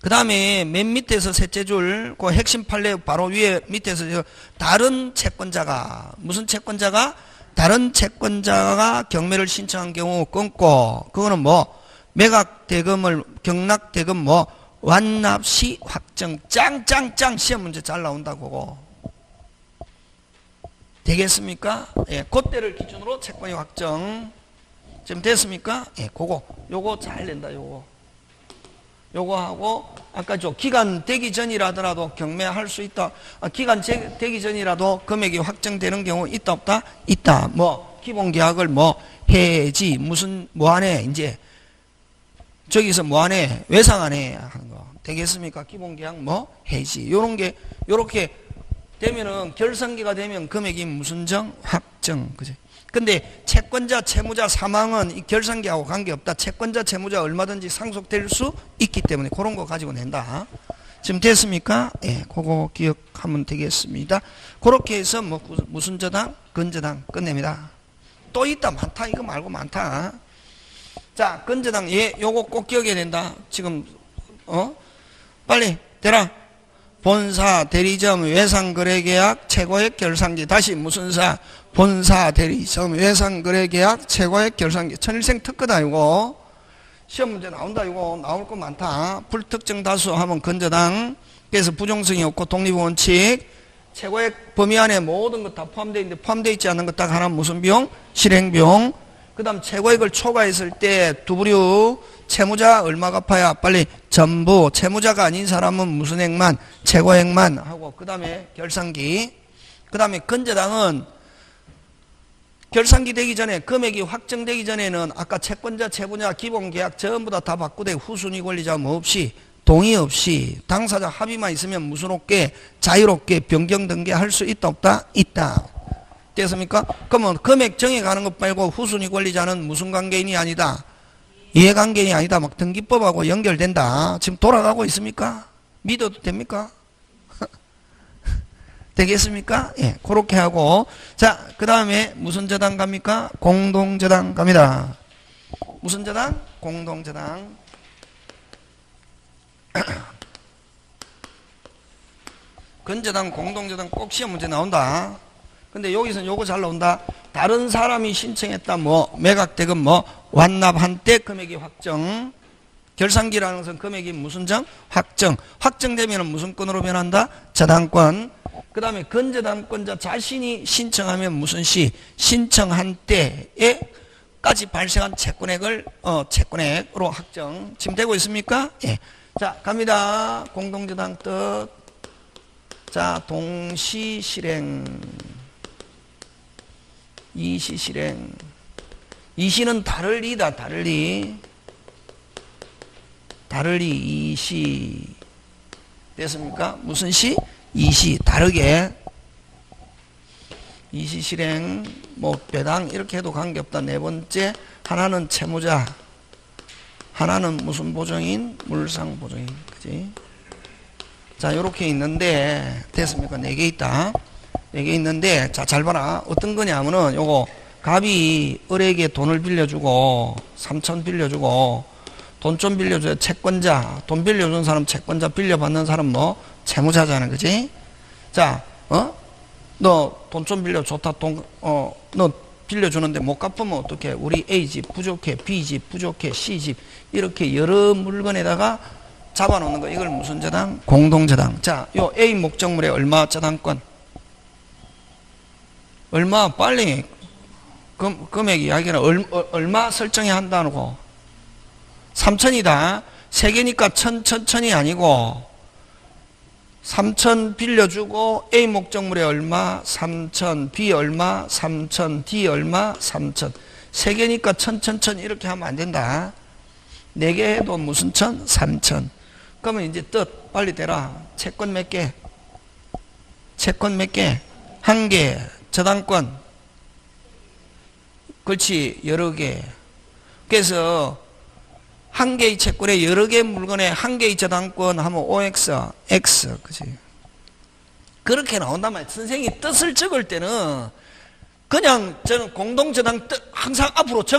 그 다음에 맨 밑에서 셋째 줄, 그 핵심 판례 바로 위에 밑에서 다른 채권자가 무슨 채권자가? 다른 채권자가 경매를 신청한 경우 끊고 그거는 뭐 매각 대금을 경락 대금 뭐 완납 시 확정 짱짱짱 시험 문제 잘 나온다고. 되겠습니까? 예, 그때를 기준으로 채권이 확정. 지금 됐습니까? 예, 요거 잘 낸다. 요거 하고 아까 기간 되기 전이라더라도 경매할 수 있다. 기간 되기 전이라도 금액이 확정되는 경우 있다 없다? 있다. 뭐 기본 계약을 뭐 해지 무슨 뭐하네 이제 저기서 뭐하네 외상하네 하는 거 되겠습니까? 기본 계약 뭐 해지 요런 게 요렇게 되면은 결산기가 되면 금액이 무슨 정 확정 그지? 근데 채권자 채무자 사망은 이 결산기하고 관계없다. 채권자 채무자 얼마든지 상속될 수 있기 때문에 그런 거 가지고 낸다. 지금 됐습니까? 예, 그거 기억하면 되겠습니다. 그렇게 해서 뭐 무슨 저당 근저당 끝냅니다. 또 있다. 많다. 이거 말고 많다. 자, 근저당 예, 요거 꼭 기억해야 된다. 지금 빨리 대라. 본사, 대리점, 외상거래계약, 최고액 결산기. 다시 무슨 사? 본사, 대리점, 외상거래계약, 최고액 결산기. 천일생 특허다 이거. 시험 문제 나온다 이거. 나올 거 많다. 불특정 다수 하면 근저당. 그래서 부정성이 없고 독립원칙. 최고액 범위 안에 모든 것 다 포함되어 있는데 포함되어 있지 않는 것 딱 하나 무슨 비용? 실행비용. 그 다음 최고액을 초과했을 때 두 부류. 채무자 얼마 갚아야? 빨리 전부. 채무자가 아닌 사람은 무슨 액만? 최고액만 하고 그 다음에 결산기. 그 다음에 근저당은 결산기 되기 전에 금액이 확정되기 전에는 아까 채권자 채무자 기본계약 전부 다 바꾸되 후순위 권리자 뭐 없이 동의 없이 당사자 합의만 있으면 무슨 없게 자유롭게 변경 등기할 수 있다 없다? 있다. 됐습니까? 그러면 금액 정해가는 것 말고 후순위 권리자는 무슨 관계인이 아니다? 이해관계인이 아니다. 막 등기법하고 연결된다. 지금 돌아가고 있습니까? 믿어도 됩니까? 되겠습니까? 예, 그렇게 하고. 자, 그 다음에 무슨 저당 갑니까? 공동저당 갑니다. 무슨 저당? 공동저당. 근저당, 공동저당 꼭 시험 문제 나온다. 근데 여기서는 요거 잘 나온다. 다른 사람이 신청했다. 뭐, 매각대금 뭐, 완납한 때 금액이 확정. 결산기라는 것은 금액이 무슨 정? 확정. 확정되면 무슨 건으로 변한다? 저당권. 그 다음에 근저당권자 자신이 신청하면 무슨 시? 신청한 때에까지 발생한 채권액을, 채권액으로 확정. 지금 되고 있습니까? 예. 자, 갑니다. 공동저당 뜻. 자, 동시실행. 이시실행. 이시는 다를 리다. 다를 리. 다를 리 이시. 됐습니까? 무슨 시? 이시. 다르게. 이시실행. 뭐 배당 이렇게 해도 관계없다. 네 번째. 하나는 채무자. 하나는 무슨 보정인? 물상 보정인. 그지? 자, 요렇게 있는데 됐습니까? 네 개 있다. 4개 있는데, 자, 잘 봐라. 어떤 거냐면은, 요거, 갑이 을에게 돈을 빌려주고, 3천 빌려주고, 돈 좀 빌려줘야 채권자, 돈 빌려준 사람 채권자, 빌려받는 사람 뭐? 채무자잖아. 그지? 자, 너 돈 좀 빌려줬다. 너 빌려주는데 못 갚으면 어떡해? 우리 A집 부족해, B집 부족해, C집. 이렇게 여러 물건에다가 잡아놓는 거. 이걸 무슨 저당? 공동저당. 자, 요 A 목적물에 얼마 저당권? 얼마 빨리 금액 이야기는 얼마 설정해야 한다고? 3천이다. 3개니까 천이 아니고 3천 빌려주고 A 목적물에 얼마? 3천. B 얼마? 3천. D 얼마? 3천. 3개니까 천 이렇게 하면 안 된다. 4개 해도 무슨 천? 3천. 그러면 이제 뜻 빨리 대라. 채권 몇 개? 채권 몇 개? 1개. 저당권. 그렇지. 여러 개. 그래서 한 개의 채권에 여러 개의 물건에 한 개의 저당권 하면 OX, X. 그치. 그렇게 나온단 말이야. 선생님이 뜻을 적을 때는 그냥 저는 공동저당 뜻 항상 앞으로 뜻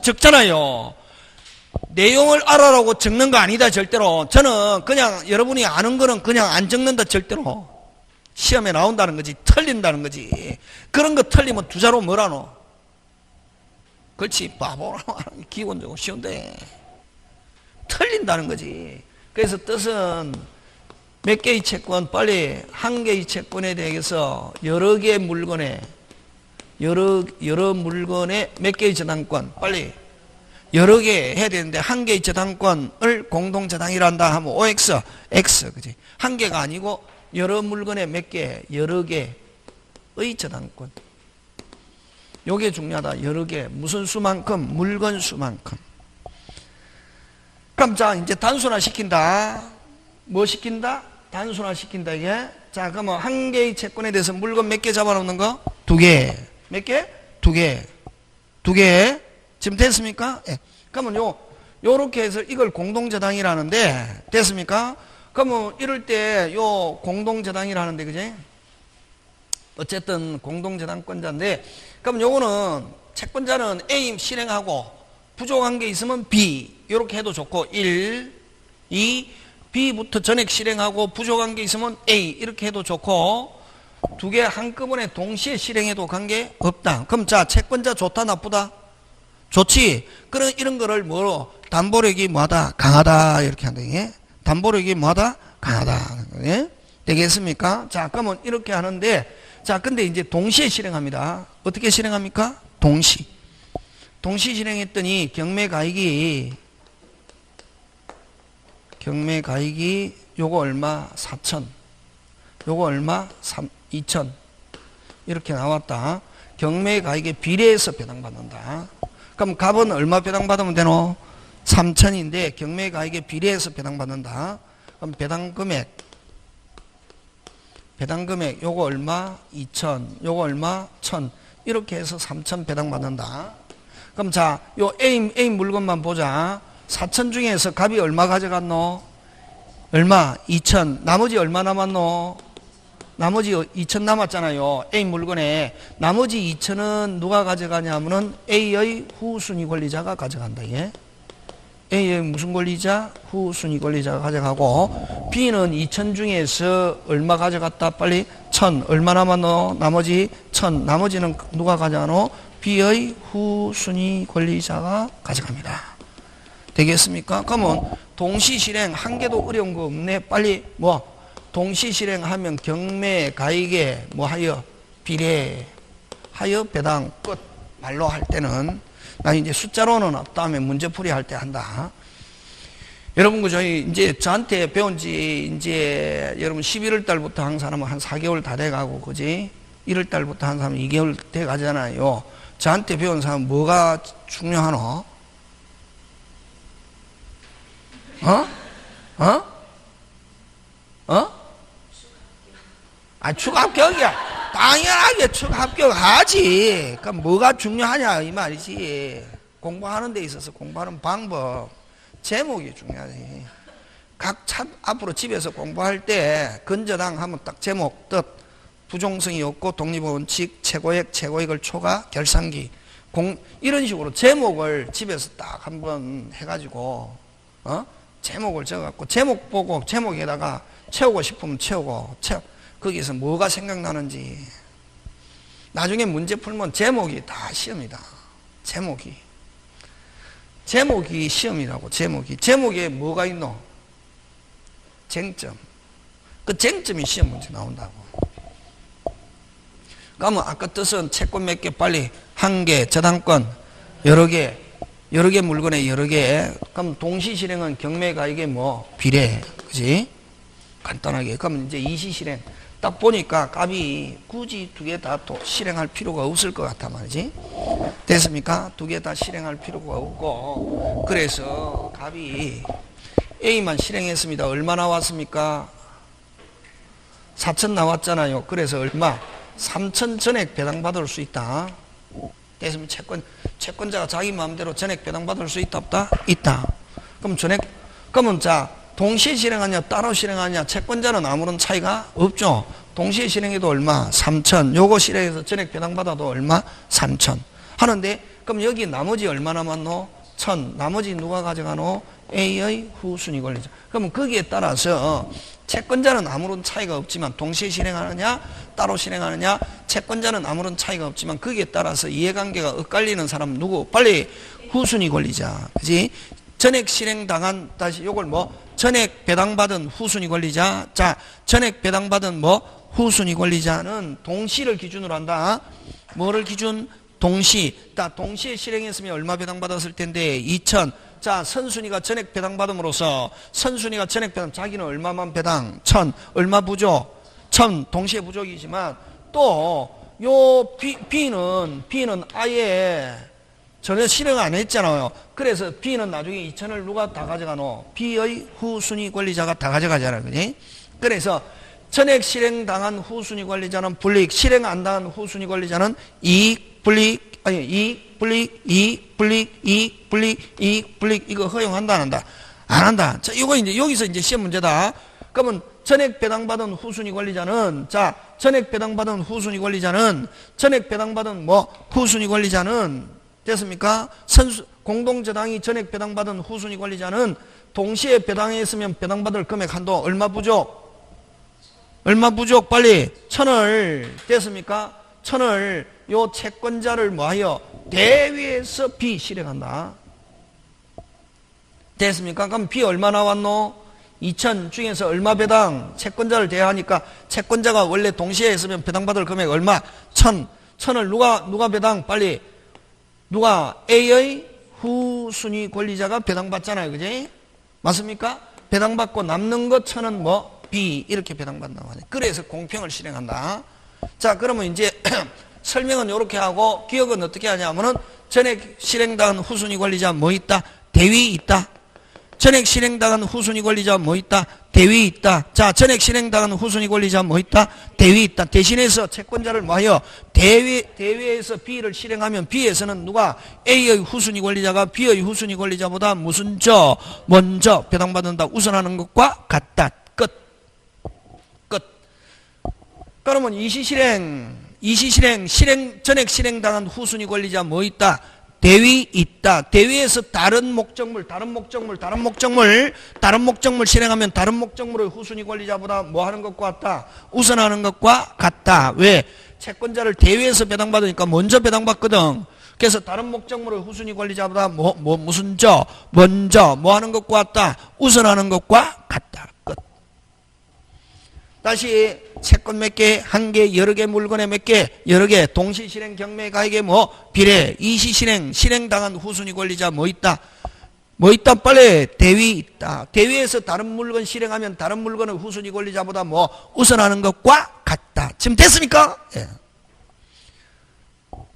적잖아요. 내용을 알아라고 적는 거 아니다. 절대로. 저는 그냥 여러분이 아는 거는 그냥 안 적는다. 절대로. 시험에 나온다는 거지. 틀린다는 거지. 그런 거 틀리면 두 자로 뭐라노? 그렇지. 바보라. 기본적으로 쉬운데. 틀린다는 거지. 그래서 뜻은 몇 개의 채권, 빨리 한 개의 채권에 대해서 여러 개의 물건에, 여러 물건에 몇 개의 저당권, 빨리 여러 개 해야 되는데 한 개의 저당권을 공동저당이란다 하면 OX, X, 그지? 한 개가 아니고 여러 물건에 몇 개, 여러 개의 저당권. 요게 중요하다. 여러 개. 무슨 수만큼? 물건 수만큼. 그럼 자, 이제 단순화 시킨다. 뭐 시킨다? 단순화 시킨다, 이게. 자, 그러면 한 개의 채권에 대해서 물건 몇 개 잡아놓는 거? 두 개. 몇 개? 두 개. 두 개. 지금 됐습니까? 예. 그러면 요렇게 해서 이걸 공동저당이라는데, 됐습니까? 그러면 이럴 때 요 공동저당이라는데, 그지? 어쨌든 공동저당권자인데, 그럼 요거는 채권자는 A 실행하고 부족한 게 있으면 B 요렇게 해도 좋고 1, 2, B부터 전액 실행하고 부족한 게 있으면 A 이렇게 해도 좋고 두 개 한꺼번에 동시에 실행해도 관계 없다. 그럼 자, 채권자 좋다 나쁘다? 좋지. 그럼 이런 거를 뭐로? 담보력이 뭐하다? 강하다 이렇게 한다. 예? 담보력이 뭐하다? 강하다. 예? 되겠습니까? 자, 그러면 이렇게 하는데 자, 근데 이제 동시에 실행합니다. 어떻게 실행합니까? 동시 실행했더니 경매가액이 요거 얼마? 4천. 요거 얼마? 2천. 이렇게 나왔다. 경매가액에 비례해서 배당받는다. 그럼 값은 얼마 배당받으면 되노? 3천인데 경매가액에 비례해서 배당받는다. 그럼 배당금액 요거 얼마? 2천. 요거 얼마? 1천. 이렇게 해서 3천 배당받는다. 그럼 자, 요 A 물건만 보자. 4천 중에서 값이 얼마 가져갔노? 얼마? 2천. 나머지 얼마 남았노? 나머지 2천 남았잖아요. A 물건에. 나머지 2천은 누가 가져가냐면은 A의 후순위 권리자가 가져간다. 예? A의 무슨 권리자? 후순위 권리자가 가져가고 B는 2천 중에서 얼마 가져갔다? 빨리 1천. 얼마 남았노? 나머지 1천. 나머지는 누가 가져가노? B의 후순위 권리자가 가져갑니다. 되겠습니까? 그러면 동시실행 한 개도 어려운 거 없네. 빨리 뭐 동시실행하면 경매가액에 뭐하여 비례하여 배당 끝. 말로 할 때는 나 이제 숫자로는 다음에 문제풀이 할 때 한다. 여러분, 저희 이제 저한테 배운 지 이제 여러분 11월 달부터 한 사람은 한 4개월 다 돼가고, 그지? 1월 달부터 한 사람은 2개월 돼가잖아요. 저한테 배운 사람은 뭐가 중요하노? 추가 합격이야. 당연하게 추가 합격하지. 그럼 뭐가 중요하냐 이 말이지. 공부하는 데 있어서 공부하는 방법, 제목이 중요하지. 앞으로 집에서 공부할 때 근저당 하면 딱 제목, 뜻, 부종성이 없고 독립원칙, 최고액을 초과, 결산기, 이런 식으로 제목을 집에서 딱 한번 해가지고 제목을 적어갖고 제목 보고 제목에다가 채우고 싶으면 채우고 거기서 뭐가 생각나는지 나중에 문제 풀면 제목이 다 시험이다. 제목이 시험이라고. 제목에 뭐가 있노? 쟁점. 그 쟁점이 시험 문제 나온다고. 그러면 아까 뜻은 채권 몇 개 빨리 한 개, 저당권 여러 개 물건에 여러 개. 그럼 동시실행은 경매가액에 뭐 비례, 그지? 간단하게. 그럼 이제 이시실행 딱 보니까 값이 굳이 두 개 다 또 실행할 필요가 없을 것 같아 말이지. 됐습니까? 두 개 다 실행할 필요가 없고, 그래서 값이 A만 실행했습니다. 얼마 나왔습니까? 4천 나왔잖아요. 그래서 얼마? 3천 전액 배당받을 수 있다. 됐으면 채권자가 자기 마음대로 전액 배당받을 수 있다 없다? 있다. 그러면 자, 동시에 실행하냐 따로 실행하냐, 채권자는 아무런 차이가 없죠. 동시에 실행해도 얼마? 3천. 요거 실행해서 전액 배당받아도 얼마? 3천. 하는데 그럼 여기 나머지 얼마 남았노? 1000. 나머지 누가 가져가노? A의 후순위 권리자. 그러면 거기에 따라서 채권자는 아무런 차이가 없지만 동시에 실행하느냐 따로 실행하느냐 채권자는 아무런 차이가 없지만 거기에 따라서 이해관계가 엇갈리는 사람은 누구? 빨리 후순위 권리자. 그지? 전액 실행당한 다시 요걸 뭐 전액 배당받은 후순위 권리자. 자, 전액 배당받은 뭐 후순위 권리자는 동시를 기준으로 한다. 뭐를 기준? 동시. 동시에 실행했으면 얼마 배당받았을 텐데 2000. 자, 선순위가 전액 배당받음으로써 선순위가 전액 배당, 자기는 얼마만 배당? 1000. 얼마 부족? 1000. 동시에 부족이지만 또 요 B는 아예 전혀 실행 안 했잖아요. 그래서 B는 나중에 2000을 누가 다 가져가노? B의 후순위 권리자가 다 가져가잖아. 그지? 그래서 전액 실행당한 후순위 권리자는 불이익, 실행 안 당한 후순위 권리자는 이익, 불이익, 아니, 이익, 불이익, 이익, 불이익, 이익, 불이익, 이익, 불이익, 이거 허용한다, 안 한다? 안 한다. 자, 이거 이제, 여기서 이제 시험 문제다. 그러면 전액 배당받은 후순위 권리자는, 자, 전액 배당받은 후순위 권리자는, 전액 배당받은 뭐, 후순위 권리자는, 됐습니까? 공동저당이 전액 배당받은 후순위 권리자는 동시에 배당했으면 배당받을 금액 한도 얼마 부족? 얼마 부족? 빨리 1000을 됐습니까? 1000을 요 채권자를 뭐하여 대위에서 B 실행한다. 됐습니까? 그럼 B 얼마 나왔노? 2000 중에서 얼마 배당? 채권자를 대하니까 채권자가 원래 동시에 했으면 배당받을 금액 얼마? 1000. 1000을 누가 배당? 빨리 누가? A의 후순위 권리자가 배당받잖아요. 그지? 맞습니까? 배당받고 남는 것 1000은 뭐? B 이렇게 배당받는다고 하네. 그래서 공평을 실행한다. 자, 그러면 이제 설명은 이렇게 하고 기억은 어떻게 하냐면은 전액 실행당한 후순위 권리자 뭐 있다? 대위 있다. 전액 실행당한 후순위 권리자 뭐 있다? 대위 있다. 자, 전액 실행당한 후순위 권리자 뭐 있다? 대위 있다. 대신해서 채권자를 뭐하여 대위에서 B를 실행하면 B에서는 누가? A의 후순위 권리자가 B의 후순위 권리자보다 무슨 먼저 배당받는다. 우선하는 것과 같다. 끝. 그러면 전액 실행당한 후순위 권리자 뭐 있다? 대위 있다. 대위에서 다른 목적물 실행하면 다른 목적물의 후순위 권리자보다 뭐 하는 것과 같다? 우선하는 것과 같다. 왜? 채권자를 대위에서 배당받으니까 먼저 배당받거든. 그래서 다른 목적물의 후순위 권리자보다 먼저 뭐 하는 것과 같다? 우선하는 것과 같다. 끝. 다시 채권 몇 개, 한 개, 여러 개 물건에 몇 개, 여러 개, 동시 실행 경매 가액에 뭐 비례, 이시 실행당한 후순위 권리자 뭐 있다? 뭐 있다? 빨리 대위 있다. 대위에서 다른 물건 실행하면 다른 물건의 후순위 권리자보다 뭐 우선하는 것과 같다. 지금 됐습니까? 예.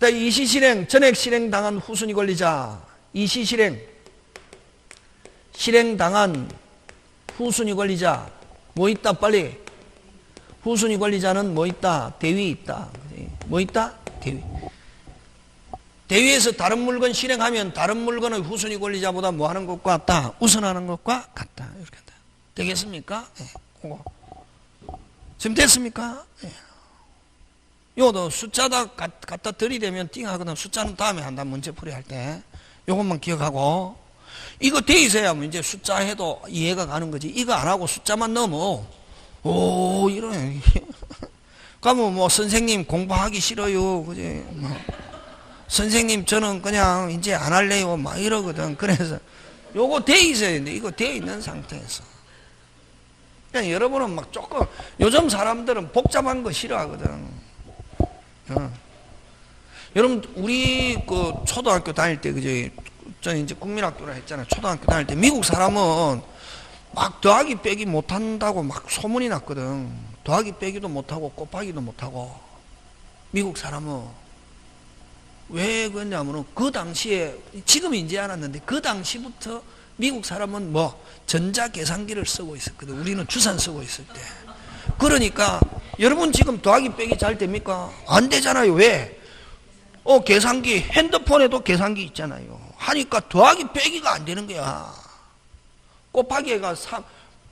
이시 실행, 전액 실행당한 후순위 권리자, 이시 실행당한 후순위 권리자 뭐 있다? 빨리 후순위 권리자는 뭐 있다? 대위 있다. 뭐 있다? 대위. 대위에서 다른 물건 실행하면 다른 물건의 후순위 권리자보다 뭐 하는 것과 같다? 우선하는 것과 같다. 이렇게 한다. 되겠습니까? 예. 그거. 지금 됐습니까? 예. 요도 숫자다 갖다 들이대면 띵 하거든. 숫자는 다음에 한다. 문제풀이 할 때. 요것만 기억하고. 이거 돼 있어야 이제 숫자 해도 이해가 가는 거지. 이거 안 하고 숫자만 넘어. 오, 이러네. 그러면 뭐, 선생님 공부하기 싫어요. 그지? 뭐, 선생님 저는 그냥 이제 안 할래요. 막 이러거든. 그래서, 요거 돼 있어야 되는데, 이거 돼 있는 상태에서. 그냥 여러분은 막 조금, 요즘 사람들은 복잡한 거 싫어하거든. 여러분, 우리 그 초등학교 다닐 때, 그지? 저는 이제 국민학교라 했잖아요. 초등학교 다닐 때, 미국 사람은 막 더하기 빼기 못한다고 막 소문이 났거든. 더하기 빼기도 못하고 곱하기도 못하고. 미국 사람은 왜 그러냐면은 그 당시에 지금 이제 알았는데 그 당시부터 미국 사람은 뭐 전자계산기를 쓰고 있었거든. 우리는 주산 쓰고 있을 때. 그러니까 여러분 지금 더하기 빼기 잘 됩니까? 안 되잖아요. 왜? 계산기 핸드폰에도 계산기 있잖아요. 하니까 더하기 빼기가 안 되는 거야.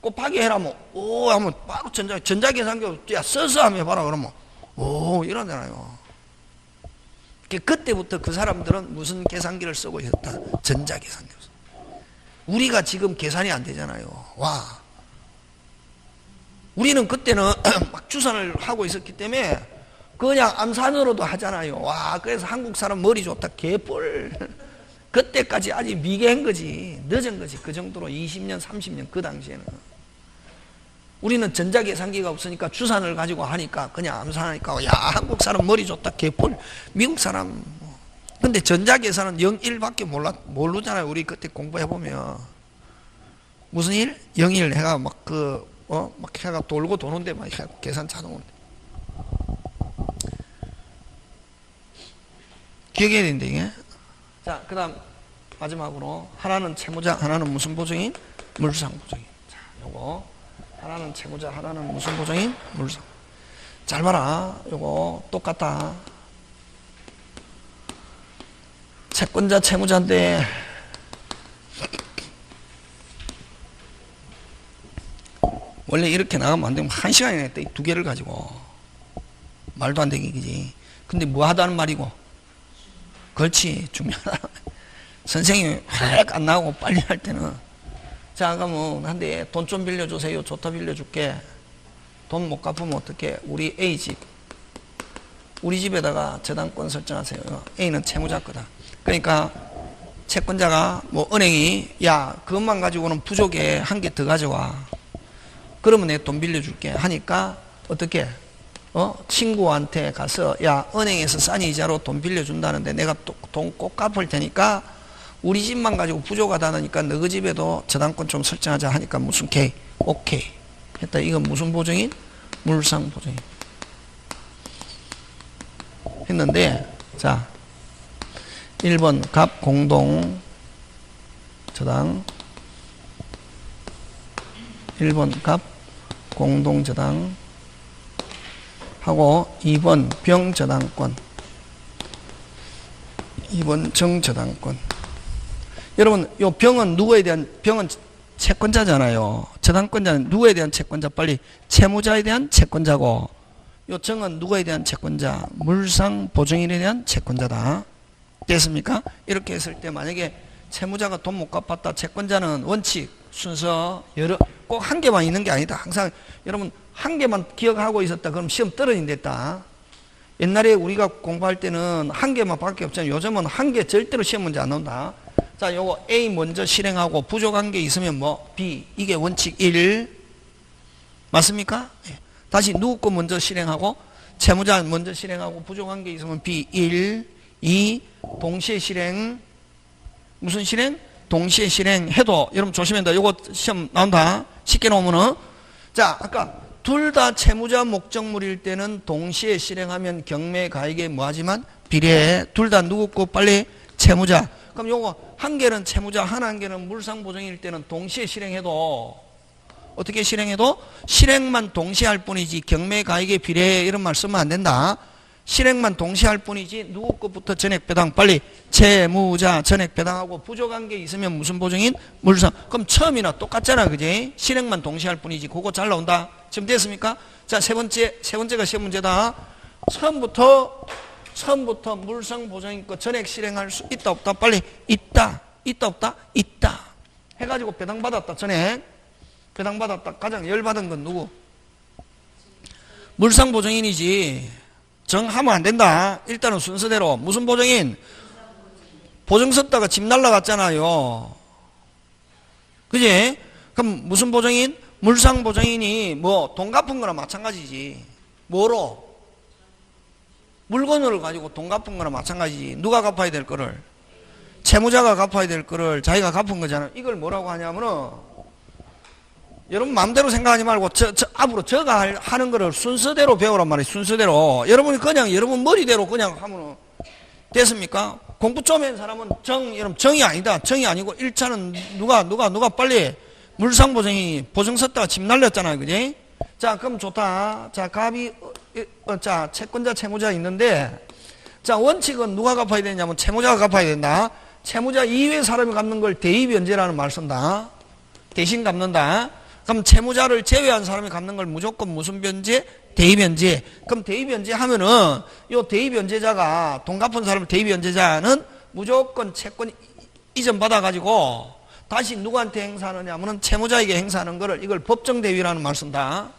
곱하기 해라면, 하면 바로 전자계산기, 야, 써서 하면 해봐라, 그러면, 이러잖아요. 그때부터 그 사람들은 무슨 계산기를 쓰고 있었다? 전자계산기를. 우리가 지금 계산이 안 되잖아요. 와. 우리는 그때는 막 주산을 하고 있었기 때문에 그냥 암산으로도 하잖아요. 와, 그래서 한국 사람 머리 좋다. 개뿔. 그때까지 아직 미개한 거지. 늦은 거지. 그 정도로 20년, 30년 그 당시에는. 우리는 전자계산기가 없으니까 주산을 가지고 하니까 그냥 암산하니까 야, 한국 사람 머리 좋다. 개뿔. 미국 사람. 근데 전자계산은 0, 1밖에 모르잖아요. 우리 그때 공부해보면. 무슨 일? 0, 1 해가 막 막 해가 돌고 도는데 막 계산 자동으로. 기억해야 되는데, 이게. 자, 그 다음, 마지막으로. 하나는 채무자, 하나는 무슨 보증인? 물상 보증인. 자, 요거. 하나는 채무자, 하나는 무슨 보증인? 물상. 잘 봐라. 요거 똑같다. 채권자, 채무자인데, 원래 이렇게 나가면 안 되면 1시간이나 했다. 이 두 개를 가지고. 말도 안 되게, 그지? 근데 뭐 하다는 말이고? 그렇지. 중요하다. 선생님이 확 안 나오고 빨리 할 때는. 자, 그러면 한데 돈 좀 빌려주세요. 좋다 빌려줄게. 돈 못 갚으면 어떡해? 우리 A집. 우리 집에다가 저당권 설정하세요. A는 채무자 거다. 그러니까 채권자가 뭐 은행이 야, 그것만 가지고는 부족해. 한 개 더 가져와. 그러면 내 돈 빌려줄게 하니까 어떻게? 친구한테 가서 야, 은행에서 싼 이자로 돈 빌려준다는데 내가 돈 꼭 갚을 테니까 우리 집만 가지고 부족하다니까 너희 집에도 저당권 좀 설정하자 하니까 무슨 K? 오케이 했다. 이건 무슨 보증인? 물상 보증인. 했는데 자 1번 갑 공동 저당 1번 갑 공동저당 하고 2번 병저당권 2번 정저당권. 여러분 요 병은 누구에 대한 병은 채권자잖아요. 저당권자는 누구에 대한 채권자? 빨리 채무자에 대한 채권자고 요 정은 누구에 대한 채권자? 물상 보증인에 대한 채권자다. 됐습니까? 이렇게 했을 때 만약에 채무자가 돈 못 갚았다. 채권자는 원칙 순서 꼭 한 개만 있는 게 아니다. 항상 여러분 한 개만 기억하고 있었다. 그럼 시험 떨어진댔다. 옛날에 우리가 공부할 때는 한 개만 밖에 없잖아요. 요즘은 한 개 절대로 시험 문제 안 나온다. 자, 요거 A 먼저 실행하고 부족한 게 있으면 뭐 B. 이게 원칙 1. 맞습니까? 다시 누구 거 먼저 실행하고 채무자 먼저 실행하고 부족한 게 있으면 B 1. 2. 동시에 실행. 무슨 실행? 동시에 실행해도 여러분 조심해야 돼. 요거 시험 나온다. 쉽게 나오면은 자, 아까 둘 다 채무자 목적물일 때는 동시에 실행하면 경매 가액에 뭐하지만 비례해. 둘 다 누구 거 빨리 채무자. 그럼 요거 한 개는 채무자, 한 개는 물상보증일 때는 동시에 실행해도 어떻게 실행해도 실행만 동시에 할 뿐이지 경매 가액에 비례해 이런 말 쓰면 안 된다. 실행만 동시에 할 뿐이지 누구 것부터 전액 배당 빨리 채무자 전액 배당하고 부족한 게 있으면 무슨 보증인? 물상. 그럼 처음이나 똑같잖아, 그지? 실행만 동시에 할 뿐이지. 그거 잘 나온다. 지금 됐습니까? 자, 세 번째가 시험 문제다. 처음부터 물상 보증인 거 전액 실행할 수 있다 없다? 빨리 있다. 있다 없다? 있다. 해가지고 배당 받았다. 전액 배당 받았다. 가장 열받은 건 누구? 물상 보증인이지. 정하면 안 된다. 일단은 순서대로. 무슨 보증인? 보증 썼다가 집 날라갔잖아요. 그지? 그럼 무슨 보증인? 물상 보증인이 뭐 돈 갚은 거나 마찬가지지. 뭐로? 물건을 가지고 돈 갚은 거나 마찬가지지. 누가 갚아야 될 거를? 채무자가 갚아야 될 거를 자기가 갚은 거잖아요. 이걸 뭐라고 하냐면은 여러분 마음대로 생각하지 말고 앞으로 저가 하는 거를 순서대로 배우란 말이에요. 순서대로. 여러분이 그냥 여러분 머리대로 그냥 하면 됐습니까? 공부 좀 한 사람은 여러분 정이 아니다. 정이 아니고 1차는 누가 빨리 물상보증이 보증 썼다가 집 날렸잖아요. 그지? 자, 그럼 좋다. 자, 갑이 자, 채권자 채무자 있는데 자, 원칙은 누가 갚아야 되냐면 채무자가 갚아야 된다. 채무자 이외의 사람이 갚는 걸 대입연제라는 말 쓴다. 대신 갚는다. 그럼 채무자를 제외한 사람이 갚는 걸 무조건 무슨 변제? 대의변제. 그럼 대의변제 하면은 요 대의변제자가 돈 갚은 사람을 대의변제자는 무조건 채권 이전 받아가지고 다시 누구한테 행사하느냐 하면은 채무자에게 행사하는 거를 이걸 법정대위라는 말 쓴다.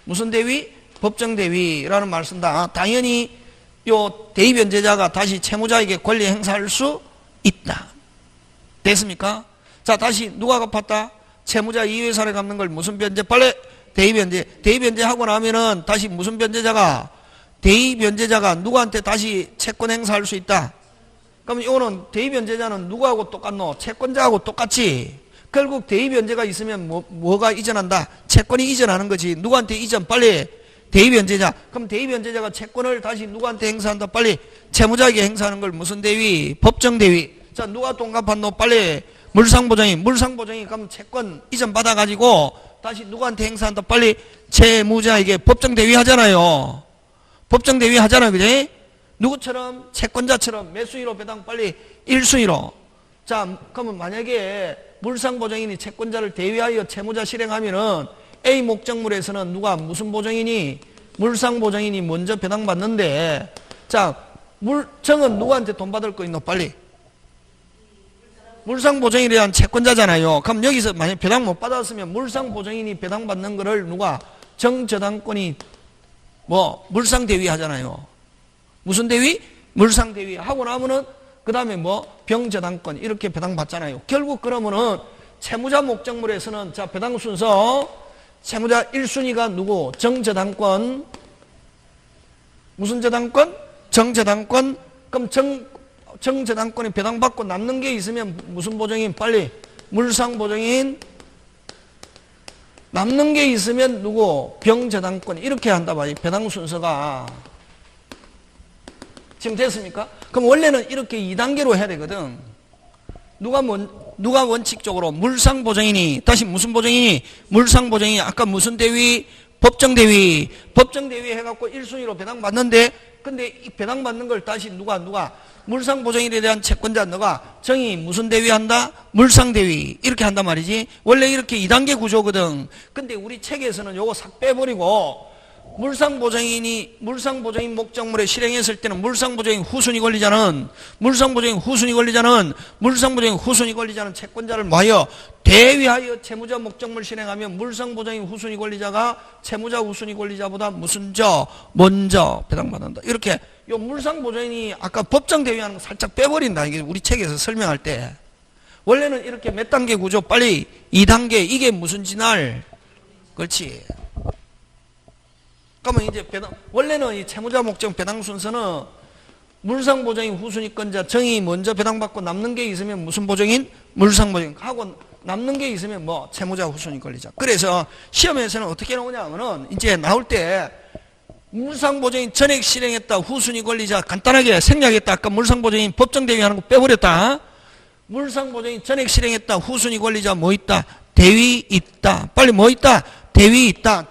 무슨 대위? 법정대위라는 말 쓴다. 당연히 요 대의변제자가 다시 채무자에게 권리 행사할 수 있다. 됐습니까? 자, 다시 누가 갚았다? 채무자 이외사를 갚는 걸 무슨 변제? 빨리 대의변제. 대의변제 하고 나면은 다시 무슨 변제자가? 대의변제자가 누구한테 다시 채권 행사할 수 있다. 그럼 이거는 대의변제자는 누구하고 똑같노? 채권자하고 똑같지. 결국 대의변제가 있으면 뭐가 이전한다? 채권이 이전하는 거지. 누구한테 이전? 빨리 대의변제자. 그럼 대의변제자가 채권을 다시 누구한테 행사한다? 빨리 채무자에게 행사하는 걸 무슨 대위? 법정대위. 자, 누가 돈 갚았노? 빨리 물상보정인. 물상보정인 그럼 채권 이전 받아가지고 다시 누구한테 행사한다? 빨리 채무자에게 법정대위 하잖아요. 법정대위 하잖아요. 그지? 누구처럼? 채권자처럼 매수위로 배당 빨리 1순위로. 자, 그러면 만약에 물상보정인이 채권자를 대위하여 채무자 실행하면은 A 목적물에서는 누가 무슨 보정인이? 물상보정인이 먼저 배당받는데, 자, 정은 누구한테 돈 받을 거 있노? 빨리. 물상보정인에 대한 채권자잖아요. 그럼 여기서 만약 배당 못 받았으면 물상보정인이 배당받는 거를 누가? 정저당권이 물상대위 하잖아요. 무슨 대위? 물상대위 하고 나면은 그 다음에 병저당권 이렇게 배당받잖아요. 결국 그러면은 채무자 목적물에서는 자, 배당 순서 채무자 1순위가 누구? 정저당권. 무슨 저당권? 정저당권. 그럼 정저당권이 배당받고 남는 게 있으면 무슨 보정인? 빨리 물상보정인. 남는 게 있으면 누구? 병저당권. 이렇게 한다 봐요. 배당 순서가. 지금 됐습니까? 그럼 원래는 이렇게 2단계로 해야 되거든. 누가 원칙적으로 물상보정인이 다시 무슨 보정인이? 물상보정인이 아까 무슨 대위? 법정대위. 법정대위 해갖고 1순위로 배당받는데 근데 이 배당받는 걸 다시 누가 물상보정인에 대한 채권자 너가 정의 무슨 대위 한다? 물상대위 이렇게 한단 말이지. 원래 이렇게 2단계 구조거든. 근데 우리 책에서는 요거 싹 빼버리고 물상보정인 목적물에 실행했을 때는 물상보정인 후순위 권리자는 채권자를 뭐하여? 대위하여 채무자 목적물 실행하면 물상보정인 후순위 권리자가 채무자 후순위 권리자보다 먼저 배당받는다. 이렇게 요 물상보정인이 아까 법정대위하는 거 살짝 빼버린다. 이게 우리 책에서 설명할 때. 원래는 이렇게 몇 단계 구조? 빨리 2단계. 이게 무슨 진할? 그렇지. 그러면 이제 원래는 이 채무자 목적 배당 순서는 물상보정인 후순위권자 정의 먼저 배당받고 남는 게 있으면 무슨 보정인? 물상보정인 하고 남는 게 있으면 채무자 후순위 권리자. 그래서 시험에서는 어떻게 나오냐 하면은 이제 나올 때 물상보정인 전액 실행했다 후순위 권리자 간단하게 생략했다. 아까 물상보정인 법정대위 하는 거 빼버렸다. 물상보정인 전액 실행했다 후순위 권리자 있다? 대위 있다. 빨리 있다? 대위 있다.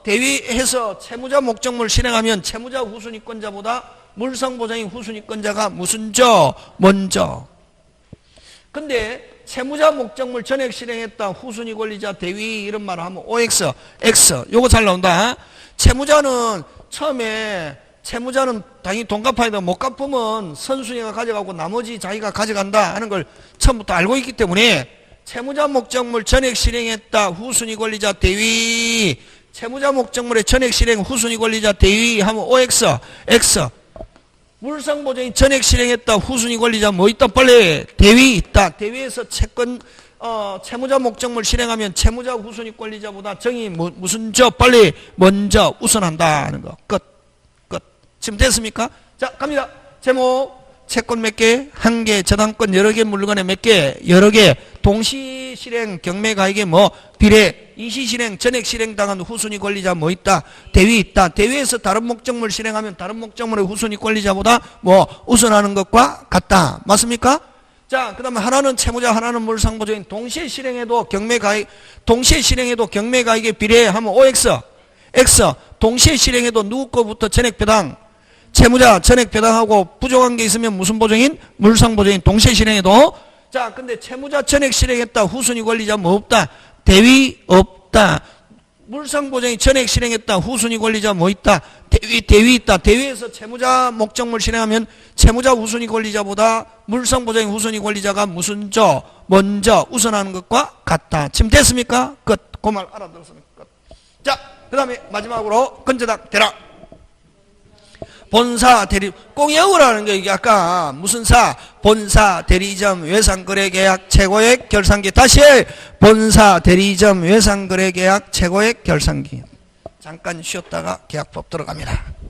대위해서 채무자 목적물 실행하면 채무자 후순위권자보다 물상보정인 후순위권자가 먼저. 근데 채무자 목적물 전액 실행했다 후순위 권리자 대위 이런 말을 하면 OX, X 요거 잘 나온다. 채무자는 당연히 돈 갚아야 돼. 못 갚으면 선순위가 가져가고 나머지 자기가 가져간다 하는 걸 처음부터 알고 있기 때문에 채무자 목적물 전액 실행했다 후순위 권리자 대위 채무자 목적물의 전액 실행 후순위 권리자 대위 하면 OX, X. 물상보정인 전액 실행했다 후순위 권리자 있다? 빨리 대위 있다. 대위에서 채무자 목적물 실행하면 채무자 후순위 권리자보다 정의 빨리 먼저 우선한다 하는 거. 끝. 지금 됐습니까? 자, 갑니다. 제목. 채권 몇 개? 1개. 저당권 여러 개. 물건에 몇 개? 여러 개. 동시 실행 경매가액에 비례. 이시 실행 전액 실행 당한 후순위 권리자 있다? 대위 있다. 대위에서 다른 목적물 실행하면 다른 목적물의 후순위 권리자보다 우선하는 것과 같다. 맞습니까? 자, 그 다음에 하나는 채무자, 하나는 물상보정인. 동시에 실행해도 경매가액에 비례하면 OX, X. 동시에 실행해도 누구 거부터 전액 배당. 채무자 전액 배당하고 부족한 게 있으면 무슨 보정인? 물상보정인. 동시에 실행해도. 자, 근데 채무자 전액 실행했다 후순위 권리자 없다? 대위 없다. 물상보장이 전액 실행했다. 후순위 권리자 뭐 있다? 대위 있다. 대위에서 채무자 목적물 실행하면 채무자 후순위 권리자보다 물상보장의 후순위 권리자가 무슨 먼저 우선하는 것과 같다. 지금 됐습니까? 끝. 그 말 알아들었습니까? 끝. 자, 그 다음에 마지막으로 건재당 대라. 본사 대리 꼭 외우라는 게 이게 아까 무슨 사 본사 대리점 외상거래계약 최고액 결산기 다시 본사 대리점 외상거래계약 최고액 결산기 잠깐 쉬었다가 계약법 들어갑니다.